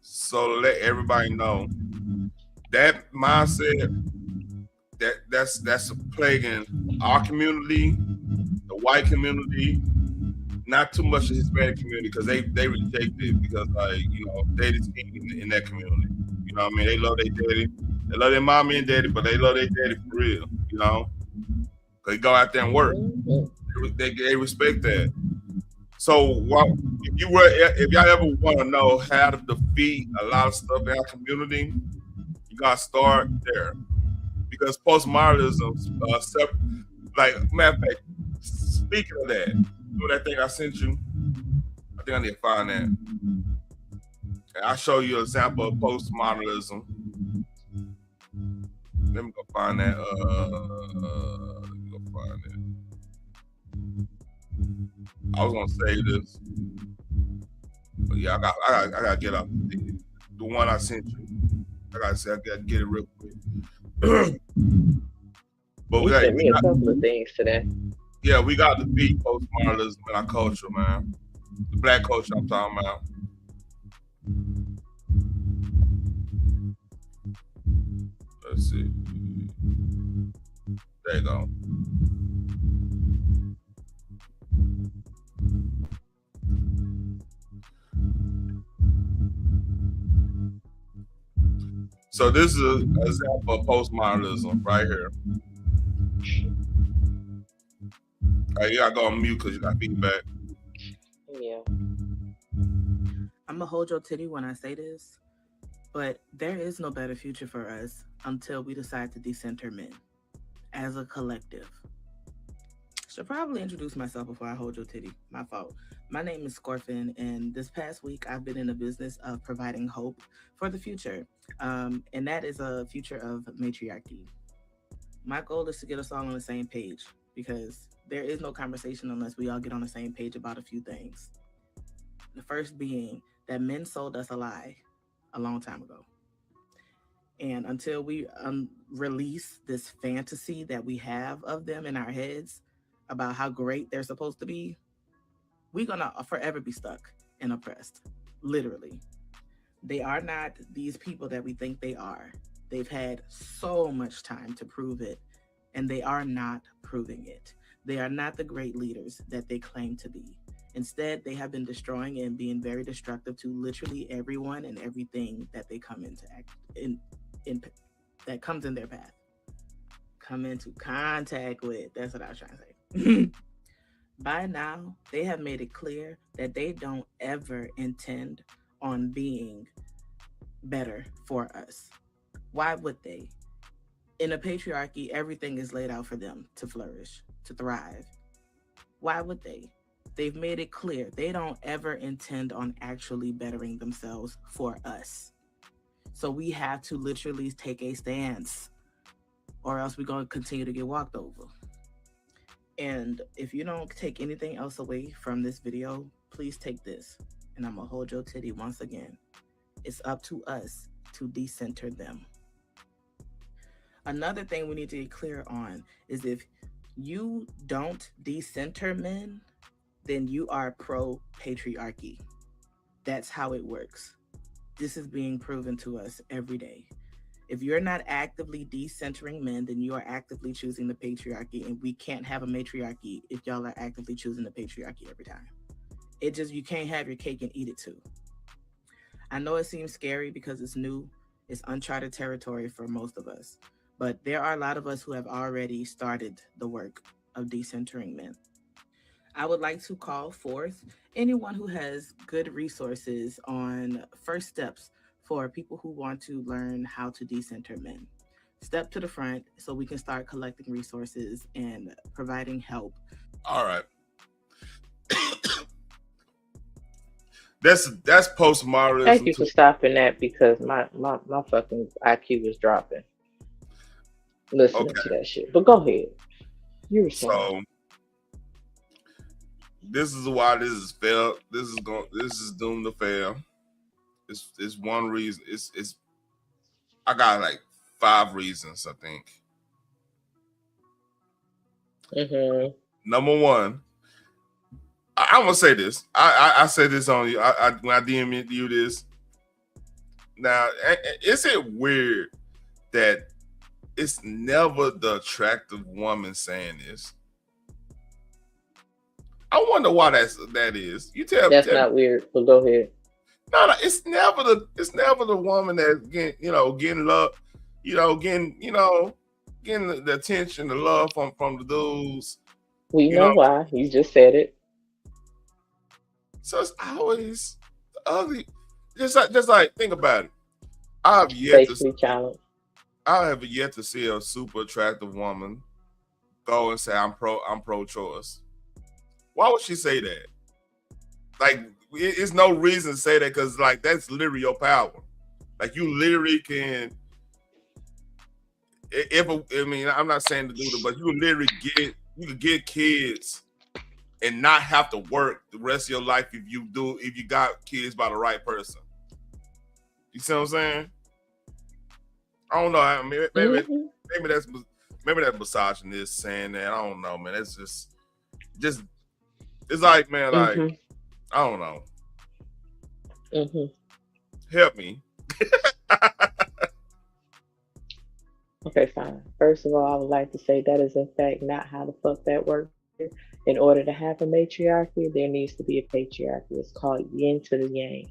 So to let everybody know that mindset that's plaguing our community, the white community, not too much the Hispanic community, because they reject it because, like, you know, they just in that community. You know what I mean? They love their daddy. They love their mommy and daddy, but they love their daddy for real, you know? Because they go out there and work. They respect that. So if y'all ever want to know how to defeat a lot of stuff in our community, you got to start there. Because postmodernism, like, matter of fact, speaking of that, you know that thing I sent you? I think I need to find that. And I'll show you an example of postmodernism. Let me go find that. Let me go find it. I was gonna say this, but yeah, I gotta get up the one I sent you. I gotta get it real quick. But you sent me a couple of things today. Yeah, we got to beat postmodernism in our culture, man. The black culture I'm talking about. Let's see. There you go. So this is an example of postmodernism right here. You gotta go on mute because you got feedback. Yeah. I'm gonna hold your titty when I say this, but there is no better future for us until we decide to decenter men as a collective. Should probably introduce myself before I hold your titty. My fault. My name is Scorfin, and this past week I've been in the business of providing hope for the future, and that is a future of matriarchy. My goal is to get us all on the same page, because there is no conversation unless we all get on the same page about a few things. The first being that men sold us a lie a long time ago. And until we release this fantasy that we have of them in our heads about how great they're supposed to be, we're going to forever be stuck and oppressed. Literally. They are not these people that we think they are. They've had so much time to prove it, and they are not proving it. They are not the great leaders that they claim to be. Instead, they have been destroying and being very destructive to literally everyone and everything that they come into that comes in their path. Come into contact with. That's what I was trying to say. By now, they have made it clear that they don't ever intend on being better for us. Why would they? In a patriarchy, everything is laid out for them to flourish, to thrive. Why would they? They've made it clear they don't ever intend on actually bettering themselves for us. So we have to literally take a stance, or else we're going to continue to get walked over. And if you don't take anything else away from this video, please take this. And I'm going to hold your titty once again. It's up to us to decenter them. Another thing we need to get clear on is if you don't decenter men, then you are pro-patriarchy. That's how it works. This is being proven to us every day. If you're not actively decentering men, then you are actively choosing the patriarchy, and we can't have a matriarchy if y'all are actively choosing the patriarchy every time. You can't have your cake and eat it too. I know it seems scary because it's new, it's uncharted territory for most of us, but there are a lot of us who have already started the work of decentering men. I would like to call forth anyone who has good resources on first steps for people who want to learn how to decenter men. Step to the front so we can start collecting resources and providing help. All right. That's postmodernism. Thank you for stopping that because my fucking IQ is dropping. Listening to that shit. But go ahead. You were saying. So this is why this is failed. This is doomed to fail. It's one reason. It's I got like 5 reasons, I think. Mm-hmm. Number one, I'm gonna say this. I said this on you. When I DM you this. Now, is it weird that it's never the attractive woman saying this? I wonder why that is. You tell. That's not weird, but go ahead. No, it's never the woman that's getting love, getting the attention, the love from the dudes. We know why. You just said it. So it's always the ugly. Just like think about it. I have yet to see a super attractive woman go and say I'm pro-choice. Why would she say that? Like, it's no reason to say that because like that's literally your power. Like you literally can. I'm not saying to do it, but you can literally get kids and not have to work the rest of your life if you got kids by the right person. You see what I'm saying? I don't know. I mean, maybe that's misogynist saying that. I don't know, man. It's just it's like, man, like I don't know. Help me. Okay, fine. First of all, I would like to say that is in fact not how the fuck that works. In order to have a matriarchy, there needs to be a patriarchy. It's called yin to the yang,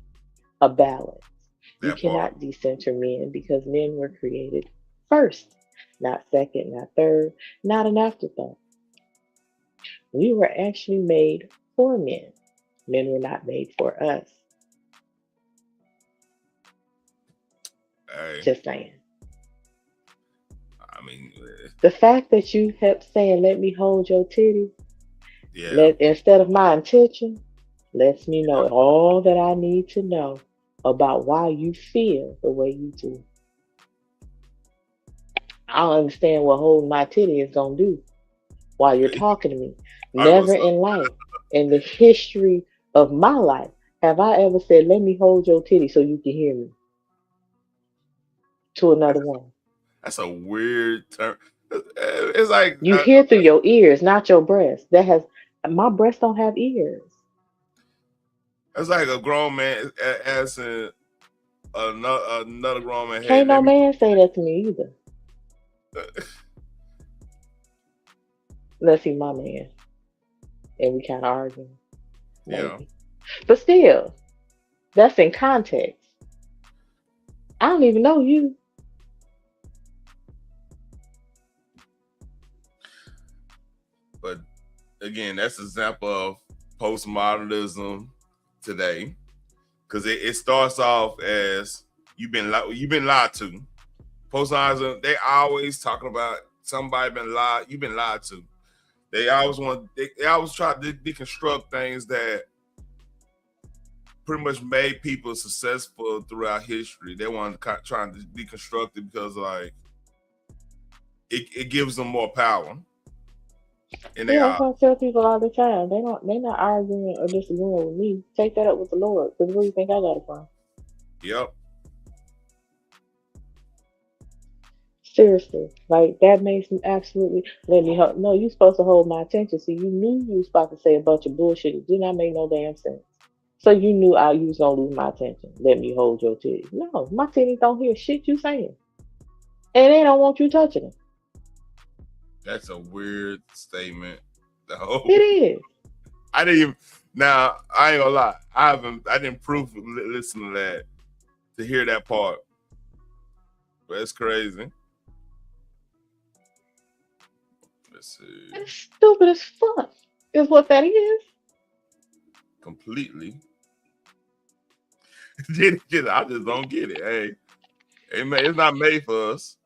a balance. You cannot decenter men because men were created first, not second, not third, not an afterthought. We were actually made for men. Men were not made for us. Hey. Just saying. I mean, the fact that you kept saying, let me hold your titty, yeah. Instead of my intention, lets me know all that I need to know about why you feel the way you do. I don't understand what holding my titty is going to do while you're talking to me. Never in life, in the history of my life, have I ever said, let me hold your titty so you can hear me. to another woman. That's a weird term. It's like You hear through your ears, not your breast. My breasts don't have ears. it's like a grown man asking another grown man, hey, Can't no man say that to me either. Unless he's my man. And we kind of arguing. Maybe. Yeah. But still, that's in context. I don't even know you. But again, that's an example of postmodernism today, because it starts off as you've been lied to. Postmodernism, they always talking about somebody been lied. You've been lied to. They always try to deconstruct things that pretty much made people successful throughout history. They want to try to deconstruct it because like it gives them more power. And that's what I tell people all the time. They're not arguing or disagreeing with me. Take that up with the Lord, because where do you think I got it from? Yep. Seriously, like that makes me absolutely let me help. No, you're supposed to hold my attention. See, you knew you was about to say a bunch of bullshit. It did not make no damn sense. So you knew you was gonna lose my attention. Let me hold your titties. No, my titties don't hear shit you saying, and they don't want you touching them. That's a weird statement. It is. I didn't even. Now I ain't gonna lie. I didn't proof listen to that to hear that part. But it's crazy. Let's see. It's stupid as fuck. Is what that is. Completely. I just don't get it. Hey, it's not made for us.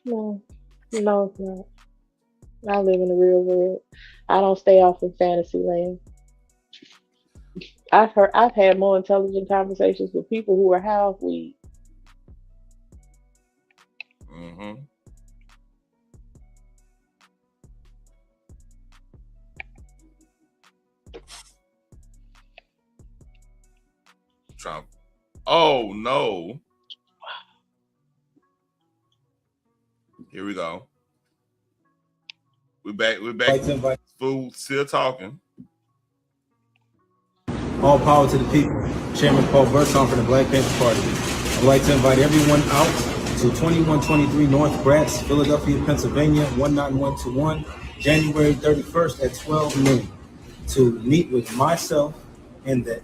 No, it's not. I live in the real world. I don't stay off in fantasy land. I've had more intelligent conversations with people who are half weed. Mm-hmm. Trump. Oh no. Here we go. We're back. Food still talking. All power to the people. Chairman Paul Burton for the Black Panther Party. I'd like to invite everyone out to 2123 North Gratz, Philadelphia, Pennsylvania, 19121, January 31st at 12 noon to meet with myself and the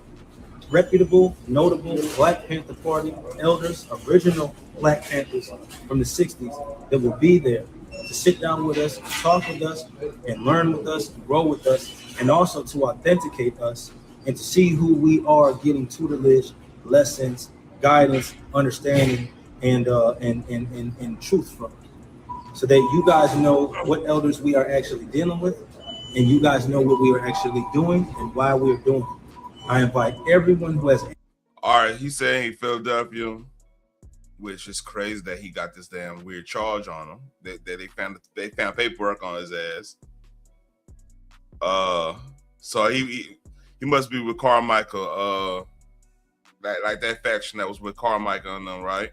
reputable, notable Black Panther Party elders, original Black Panthers from the 60s that will be there to sit down with us, talk with us, and learn with us, grow with us, and also to authenticate us and to see who we are, getting tutelage, lessons, guidance, understanding, and truth from, so that you guys know what elders we are actually dealing with, and you guys know what we are actually doing and why we're doing it. I invite everyone who has. All right, he's saying Philadelphia, which is crazy that he got this damn weird charge on him. That they found paperwork on his ass. So he must be with Carmichael. Like that faction that was with Carmichael and them, right?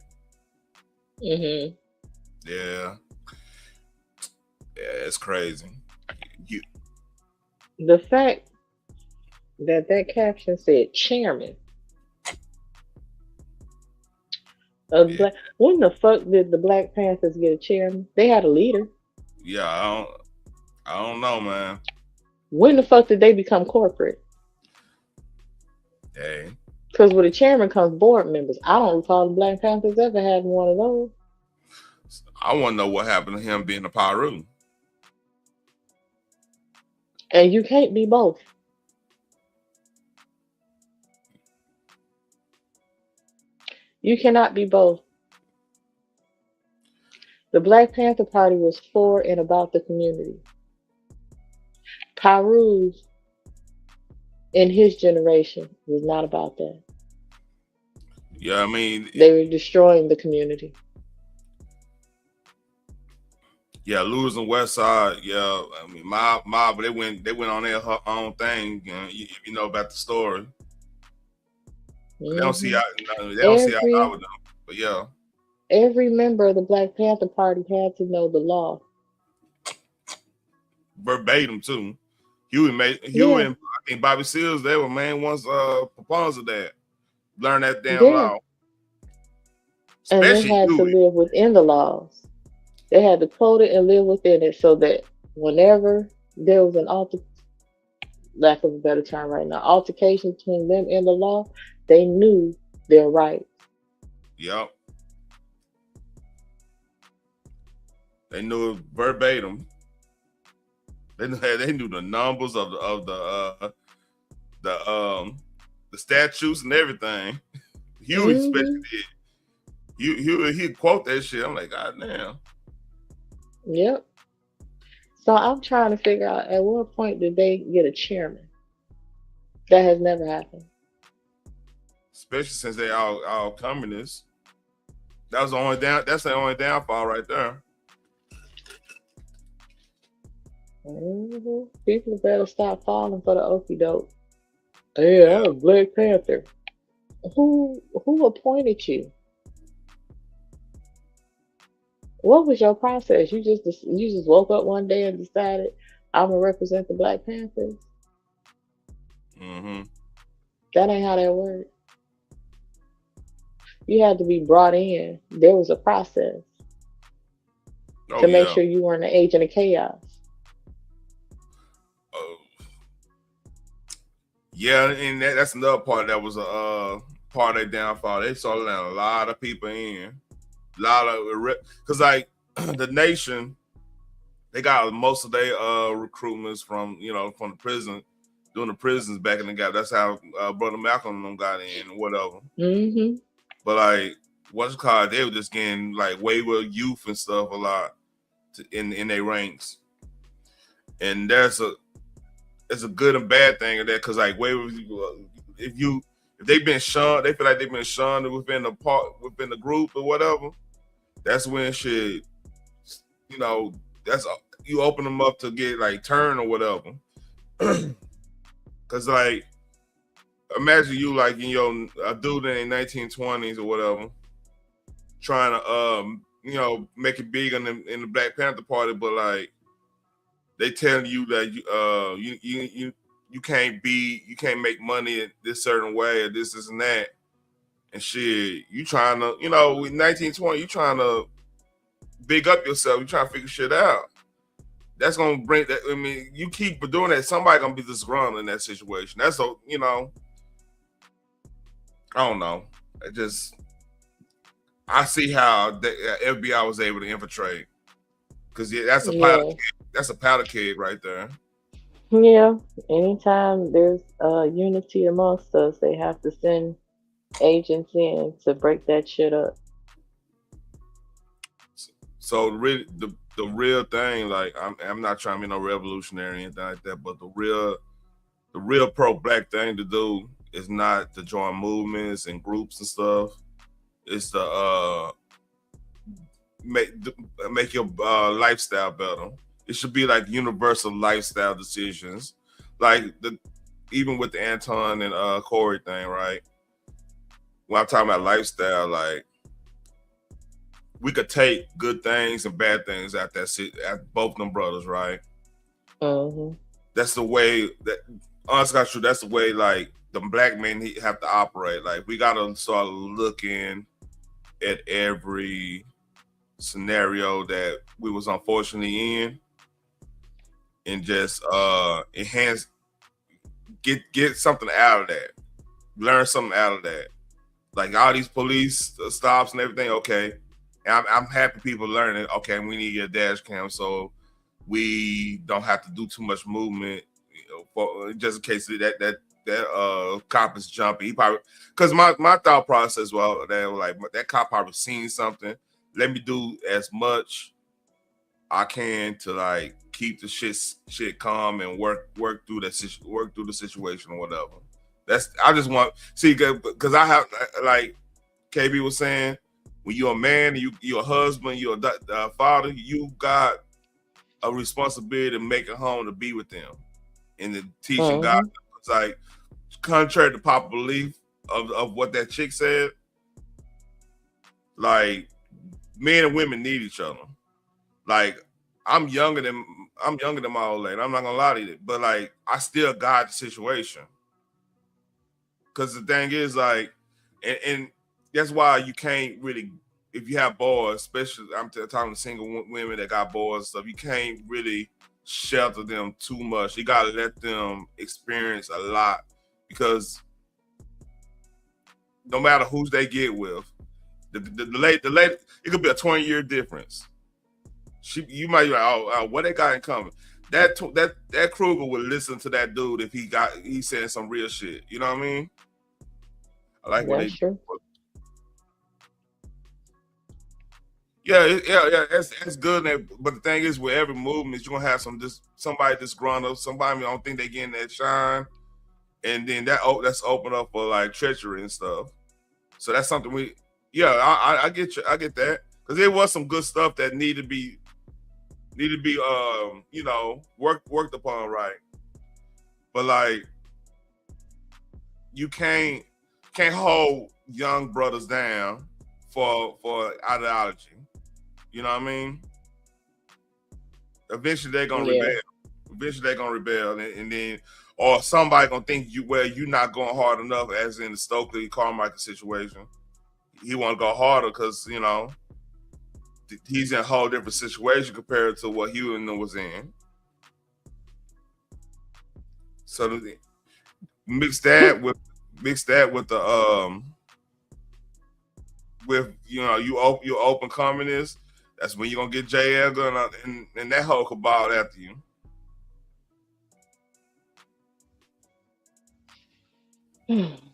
Mm-hmm. Yeah, it's crazy. The fact that caption said chairman of Black. When the fuck did the Black Panthers get a chairman? They had a leader. Yeah, I don't know, man. When the fuck did they become corporate? Hey. Because with a chairman comes board members. I don't recall the Black Panthers ever having one of those. I want to know what happened to him being a Pyru. And you can't be both. You cannot be both. The Black Panther Party was for and about the community. Pyru's in his generation was not about that. Yeah, I mean, they were destroying the community. Yeah, losing West Side. Yeah, I mean, mob. They went on their own thing. You know about the story. They don't see eye with them, but yeah. Every member of the Black Panther Party had to know the law. Verbatim too. Huey Yeah, and I think Bobby Seals, they were main ones proponents of that. Learn that damn yeah. law. And they Especially had to Huey. live within the laws. They had to code it and live within it so that whenever there was an lack of a better term right now, altercation between them and the law, they knew their rights. Yep. They knew it verbatim. They knew the numbers of the statutes and everything. Huey especially did. He'd quote that shit. I'm like, God damn. Yep. So I'm trying to figure out at what point did they get a chairman? That has never happened. Especially since they all communists. That's the only downfall right there. People better stop falling for the okie doke. Hey, I'm a Black Panther. Who appointed you? What was your process? You just woke up one day and decided I'm gonna represent the Black Panthers. Mm-hmm. That ain't how that works. You had to be brought in. There was a process to make sure you weren't an agent of chaos. Yeah, and that's another part that was a part of their downfall. They started letting a lot of people in, because like the nation, they got most of their recruitments from from the prison, doing the prisons back in the gap. That's how Brother Malcolm and them got in or whatever. Mm-hmm. But like what's it called? They were just getting like wayward youth and stuff a lot in their ranks, and it's a good and bad thing of that, because like if they've been shunned, they feel like they've been shunned within the group or whatever. That's when shit, that's you open them up to get like turned or whatever. Cause like imagine you like a dude in the 1920s or whatever, trying to make it big in the Black Panther Party, but like they telling you that you can't make money in this certain way or this and that, and shit. You trying to with 1920, you trying to big up yourself. You trying to figure shit out. That's gonna bring that. I mean, you keep doing that, somebody gonna be disgruntled in that situation. That's I don't know. I see how the FBI was able to infiltrate, because that's a powder keg right there. Yeah. Anytime there's unity amongst us, they have to send agents in to break that shit up. So the real thing, like I'm not trying to be no revolutionary or anything like that, but the real pro-Black thing to do is not to join movements and groups and stuff. It's to make your lifestyle better. It should be like universal lifestyle decisions, like even with the Anton and Corey thing, right? When I'm talking about lifestyle, like we could take good things and bad things at both them brothers, right? Mm-hmm. That's the way that honestly, true. That's the way like the Black men have to operate. Like we gotta start looking at every scenario that we was unfortunately in, and just enhance, get something out of that, learn something out of that. Like all these police stops and everything, okay. And I'm happy people learning, okay, we need to get a dash cam so we don't have to do too much movement, for just in case that cop is jumping. He probably, because my thought process was that cop probably seen something. Let me do as much I can to like keep the shit calm and work through the situation or whatever. I just want because I have, like KB was saying, when you're a man, you're a husband, you're a father, you got a responsibility to make it home, to be with them, and to teaching God. It's like contrary to popular belief of what that chick said. Like men and women need each other. Like I'm younger than my old lady. I'm not gonna lie to you, but like I still got the situation. Cause the thing is like, and that's why you can't really, if you have boys, especially I'm talking to single women that got boys and stuff, you can't really shelter them too much. You gotta let them experience a lot, because no matter who they get with, the lady, it could be a 20-year difference. You might be like, oh, what they got in common? That Kruger would listen to that dude if he's saying some real shit. You know what I mean? I like what they do. Yeah, that's good. But the thing is, with every movement, you're gonna have somebody disgruntled, somebody don't think they getting that shine, and then that's open up for like treachery and stuff. So that's something I get you, I get that, because there was some good stuff that need to be worked upon right. But like you can't hold young brothers down for ideology. You know what I mean? Eventually they're gonna rebel. And then or somebody gonna think you're not going hard enough, as in the Stokely Carmichael situation. He wanna go harder because he's in a whole different situation compared to what Hewlett was in. So mix that with the you open communist. That's when you're gonna get J. Edgar and that whole cabal after you.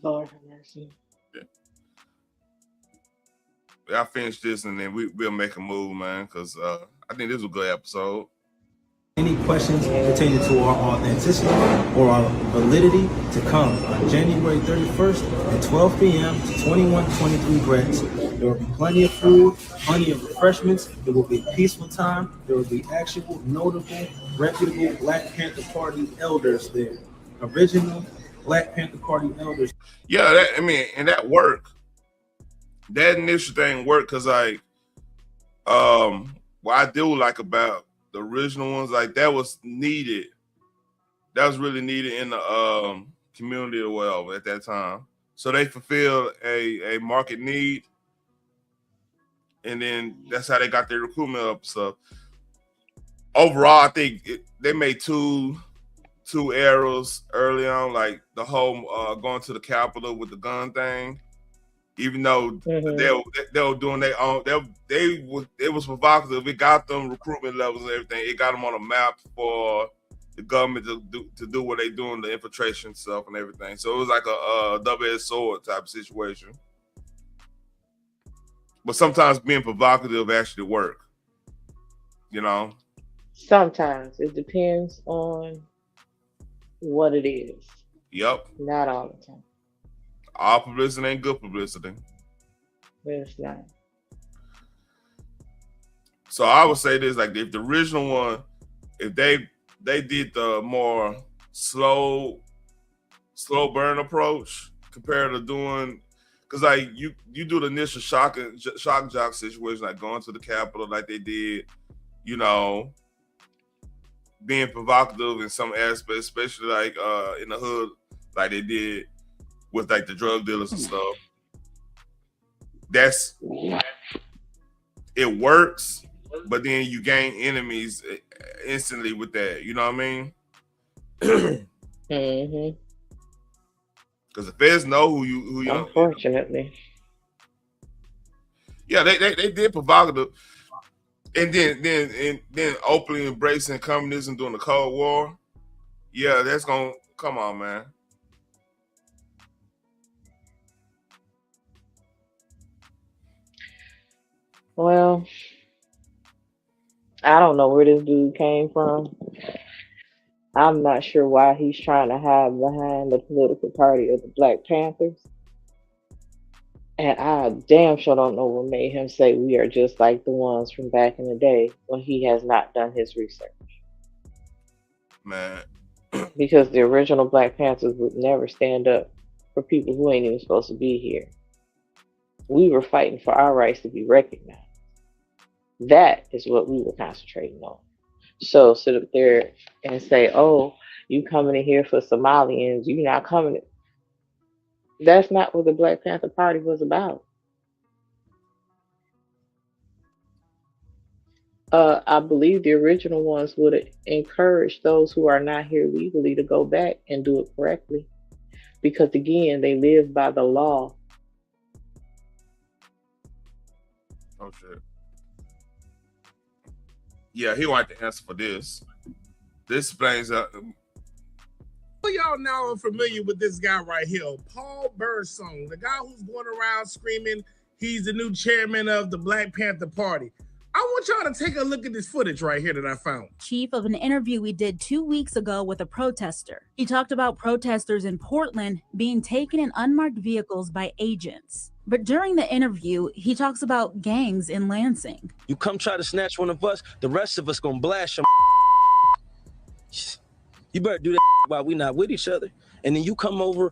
Lord have mercy. I'll finish this and then we'll make a move, man, because I think this was a good episode. Any questions pertaining to our authenticity or our validity to come on January 31st at 12 p.m. to 2123 Grants. There will be plenty of food, plenty of refreshments. There will be a peaceful time. There will be actual, notable, reputable Black Panther Party elders there. Original Black Panther Party elders. Yeah, and that worked. That initial thing worked because what I do like about the original ones, like that was needed. That was really needed in the community as well at that time. So they fulfilled a market need, and then that's how they got their recruitment up and stuff. Overall, I think they made two errors early on, like the whole going to the Capitol with the gun thing. Even though they were doing their own, it was provocative. It got them recruitment levels and everything. It got them on a map for the government to do what they doing, the infiltration stuff and everything. So it was like a double-edged sword type of situation. But sometimes being provocative actually work. You know? Sometimes. It depends on what it is. Yep. Not all the time. All publicity ain't good publicity. It's not. So I would say this, like if the original one, if they did the more slow burn approach compared to doing, because like you do the initial shock jock situation, like going to the Capitol like they did, being provocative in some aspects, especially like in the hood, like they did with like the drug dealers and stuff. It works, but then you gain enemies instantly with that. You know what I mean? Mm-hmm. Because the feds know who you. Unfortunately. Yeah, they did provocative, and then openly embracing communism during the Cold War. Yeah, that's gonna come on, man. Well, I don't know where this dude came from. I'm not sure why he's trying to hide behind the political party of the Black Panthers. And I damn sure don't know what made him say we are just like the ones from back in the day when he has not done his research. Man. Because the original Black Panthers would never stand up for people who ain't even supposed to be here. We were fighting for our rights to be recognized. That is what we were concentrating on. So sit up there and say, "Oh, you coming in here for Somalians? You not coming?" That's not what the Black Panther Party was about. I believe the original ones would encourage those who are not here legally to go back and do it correctly, because again, they live by the law. Oh shit. Yeah, he wanted to answer for this. This brings up. Y'all now are familiar with this guy right here, Paul Birdsong, the guy who's going around screaming he's the new chairman of the Black Panther Party. I want y'all to take a look at this footage right here that I found. Chief of an interview we did 2 weeks ago with a protester. He talked about protesters in Portland being taken in unmarked vehicles by agents. But during the interview, he talks about gangs in Lansing. You come try to snatch one of us, the rest of us gonna blast your. You better do that while we not with each other. And then you come to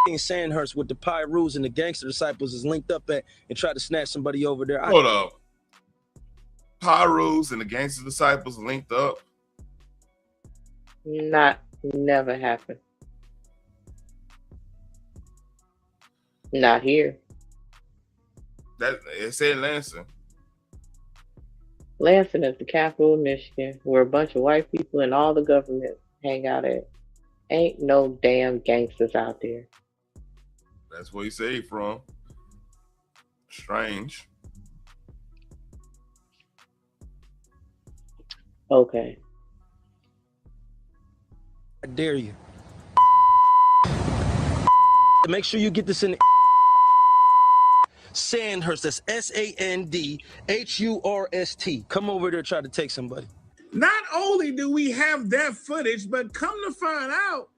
in Sandhurst with the Pyrus and the gangster disciples is linked up at and try to snatch somebody over there. Hold up. Pyrus and the gangster disciples linked up? Never happened. Not here. That it said Lansing. Lansing is the capital of Michigan, where a bunch of white people and all the government hang out at. Ain't no damn gangsters out there. That's where he said he from. Strange. Okay. I dare you. Make sure you get this in Sandhurst. That's Sandhurst. Come over there, try to take somebody. Not only do we have that footage, but come to find out,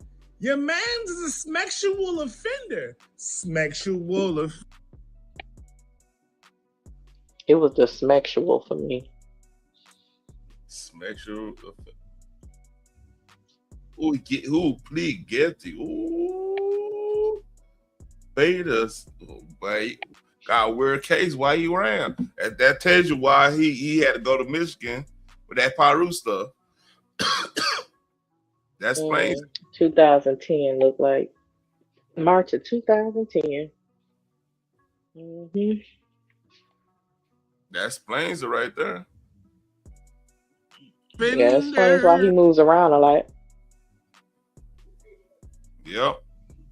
your man's is a sexual offender. It was the sexual for me. Sexual offender. Who plead guilty? Ooh. Betas. Wait. Got a weird case why he ran. That tells you why he had to go to Michigan with that Pyru stuff. That's plain. 2010 looked like. March of 2010. Mm-hmm. That explains it right there. Yeah, that explains why he moves around a lot. Yep.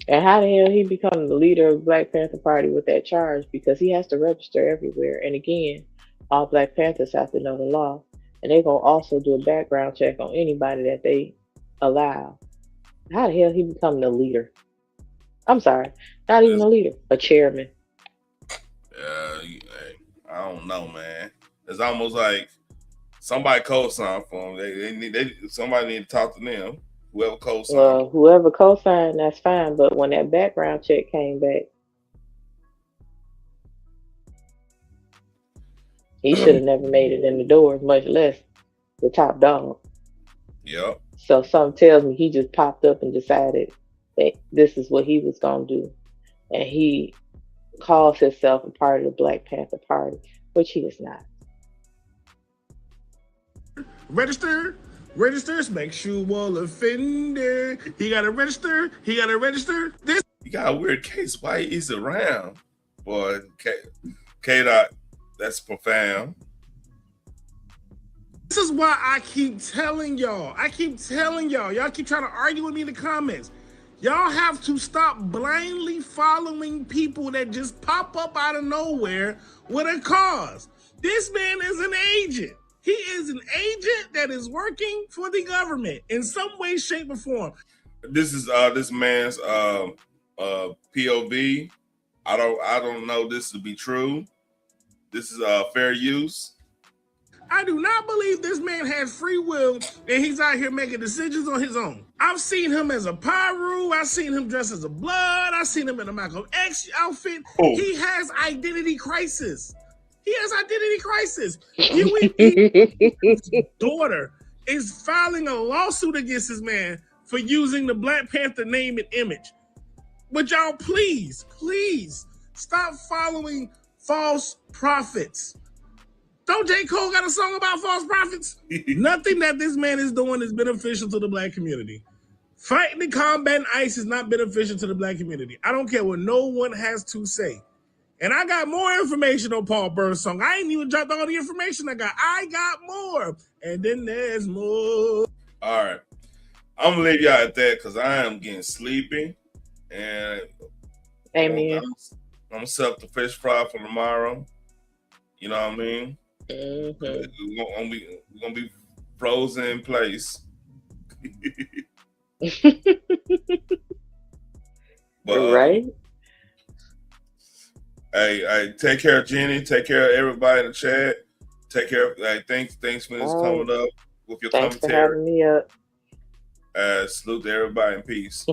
And how the hell he become the leader of the Black Panther Party with that charge? Because he has to register everywhere. And again, all Black Panthers have to know the law. And they're going to also do a background check on anybody that they allow. How the hell he become the leader? I'm sorry, not even a leader, a chairman. I don't know, man. It's almost like somebody co-signed for him. Somebody need to talk to them. Whoever co-signed. Well, whoever co-signed, that's fine. But when that background check came back, he should have never made it in the doors, much less the top dog. Yep. So something tells me he just popped up and decided that this is what he was going to do. And he calls himself a part of the Black Panther Party, which he is not. Register, sexual offender. He got to register. This. You got a weird case. Why he's around? Boy, K-Dot, that's profound. This is why I keep telling y'all. Y'all keep trying to argue with me in the comments. Y'all have to stop blindly following people that just pop up out of nowhere with a cause. This man is an agent. He is an agent that is working for the government in some way, shape, or form. This is this man's POV. I don't know this to be true. This is fair use. I do not believe this man has free will and he's out here making decisions on his own. I've seen him as a Pyru. I've seen him dressed as a Blood. I've seen him in a Malcolm X outfit. Oh. He has identity crisis. His daughter is filing a lawsuit against this man for using the Black Panther name and image. But y'all, please stop following false prophets. Don't J. Cole got a song about false prophets? Nothing that this man is doing is beneficial to the black community. Fighting and combating ICE is not beneficial to the black community. I don't care what no one has to say. And I got more information on Paul Burr's song. I ain't even dropped all the information I got. I got more. And then there's more. All right. I'm going to leave y'all at that because I am getting sleepy. And Amen. I'm going to set up the fish fry for tomorrow. You know what I mean? Mm-hmm. We're going to be frozen in place. But, right? Hey, take care of Jenny. Take care of everybody in the chat. Take care of, thanks for this coming up with your Thanks for commentary. having me up. Salute to everybody in peace.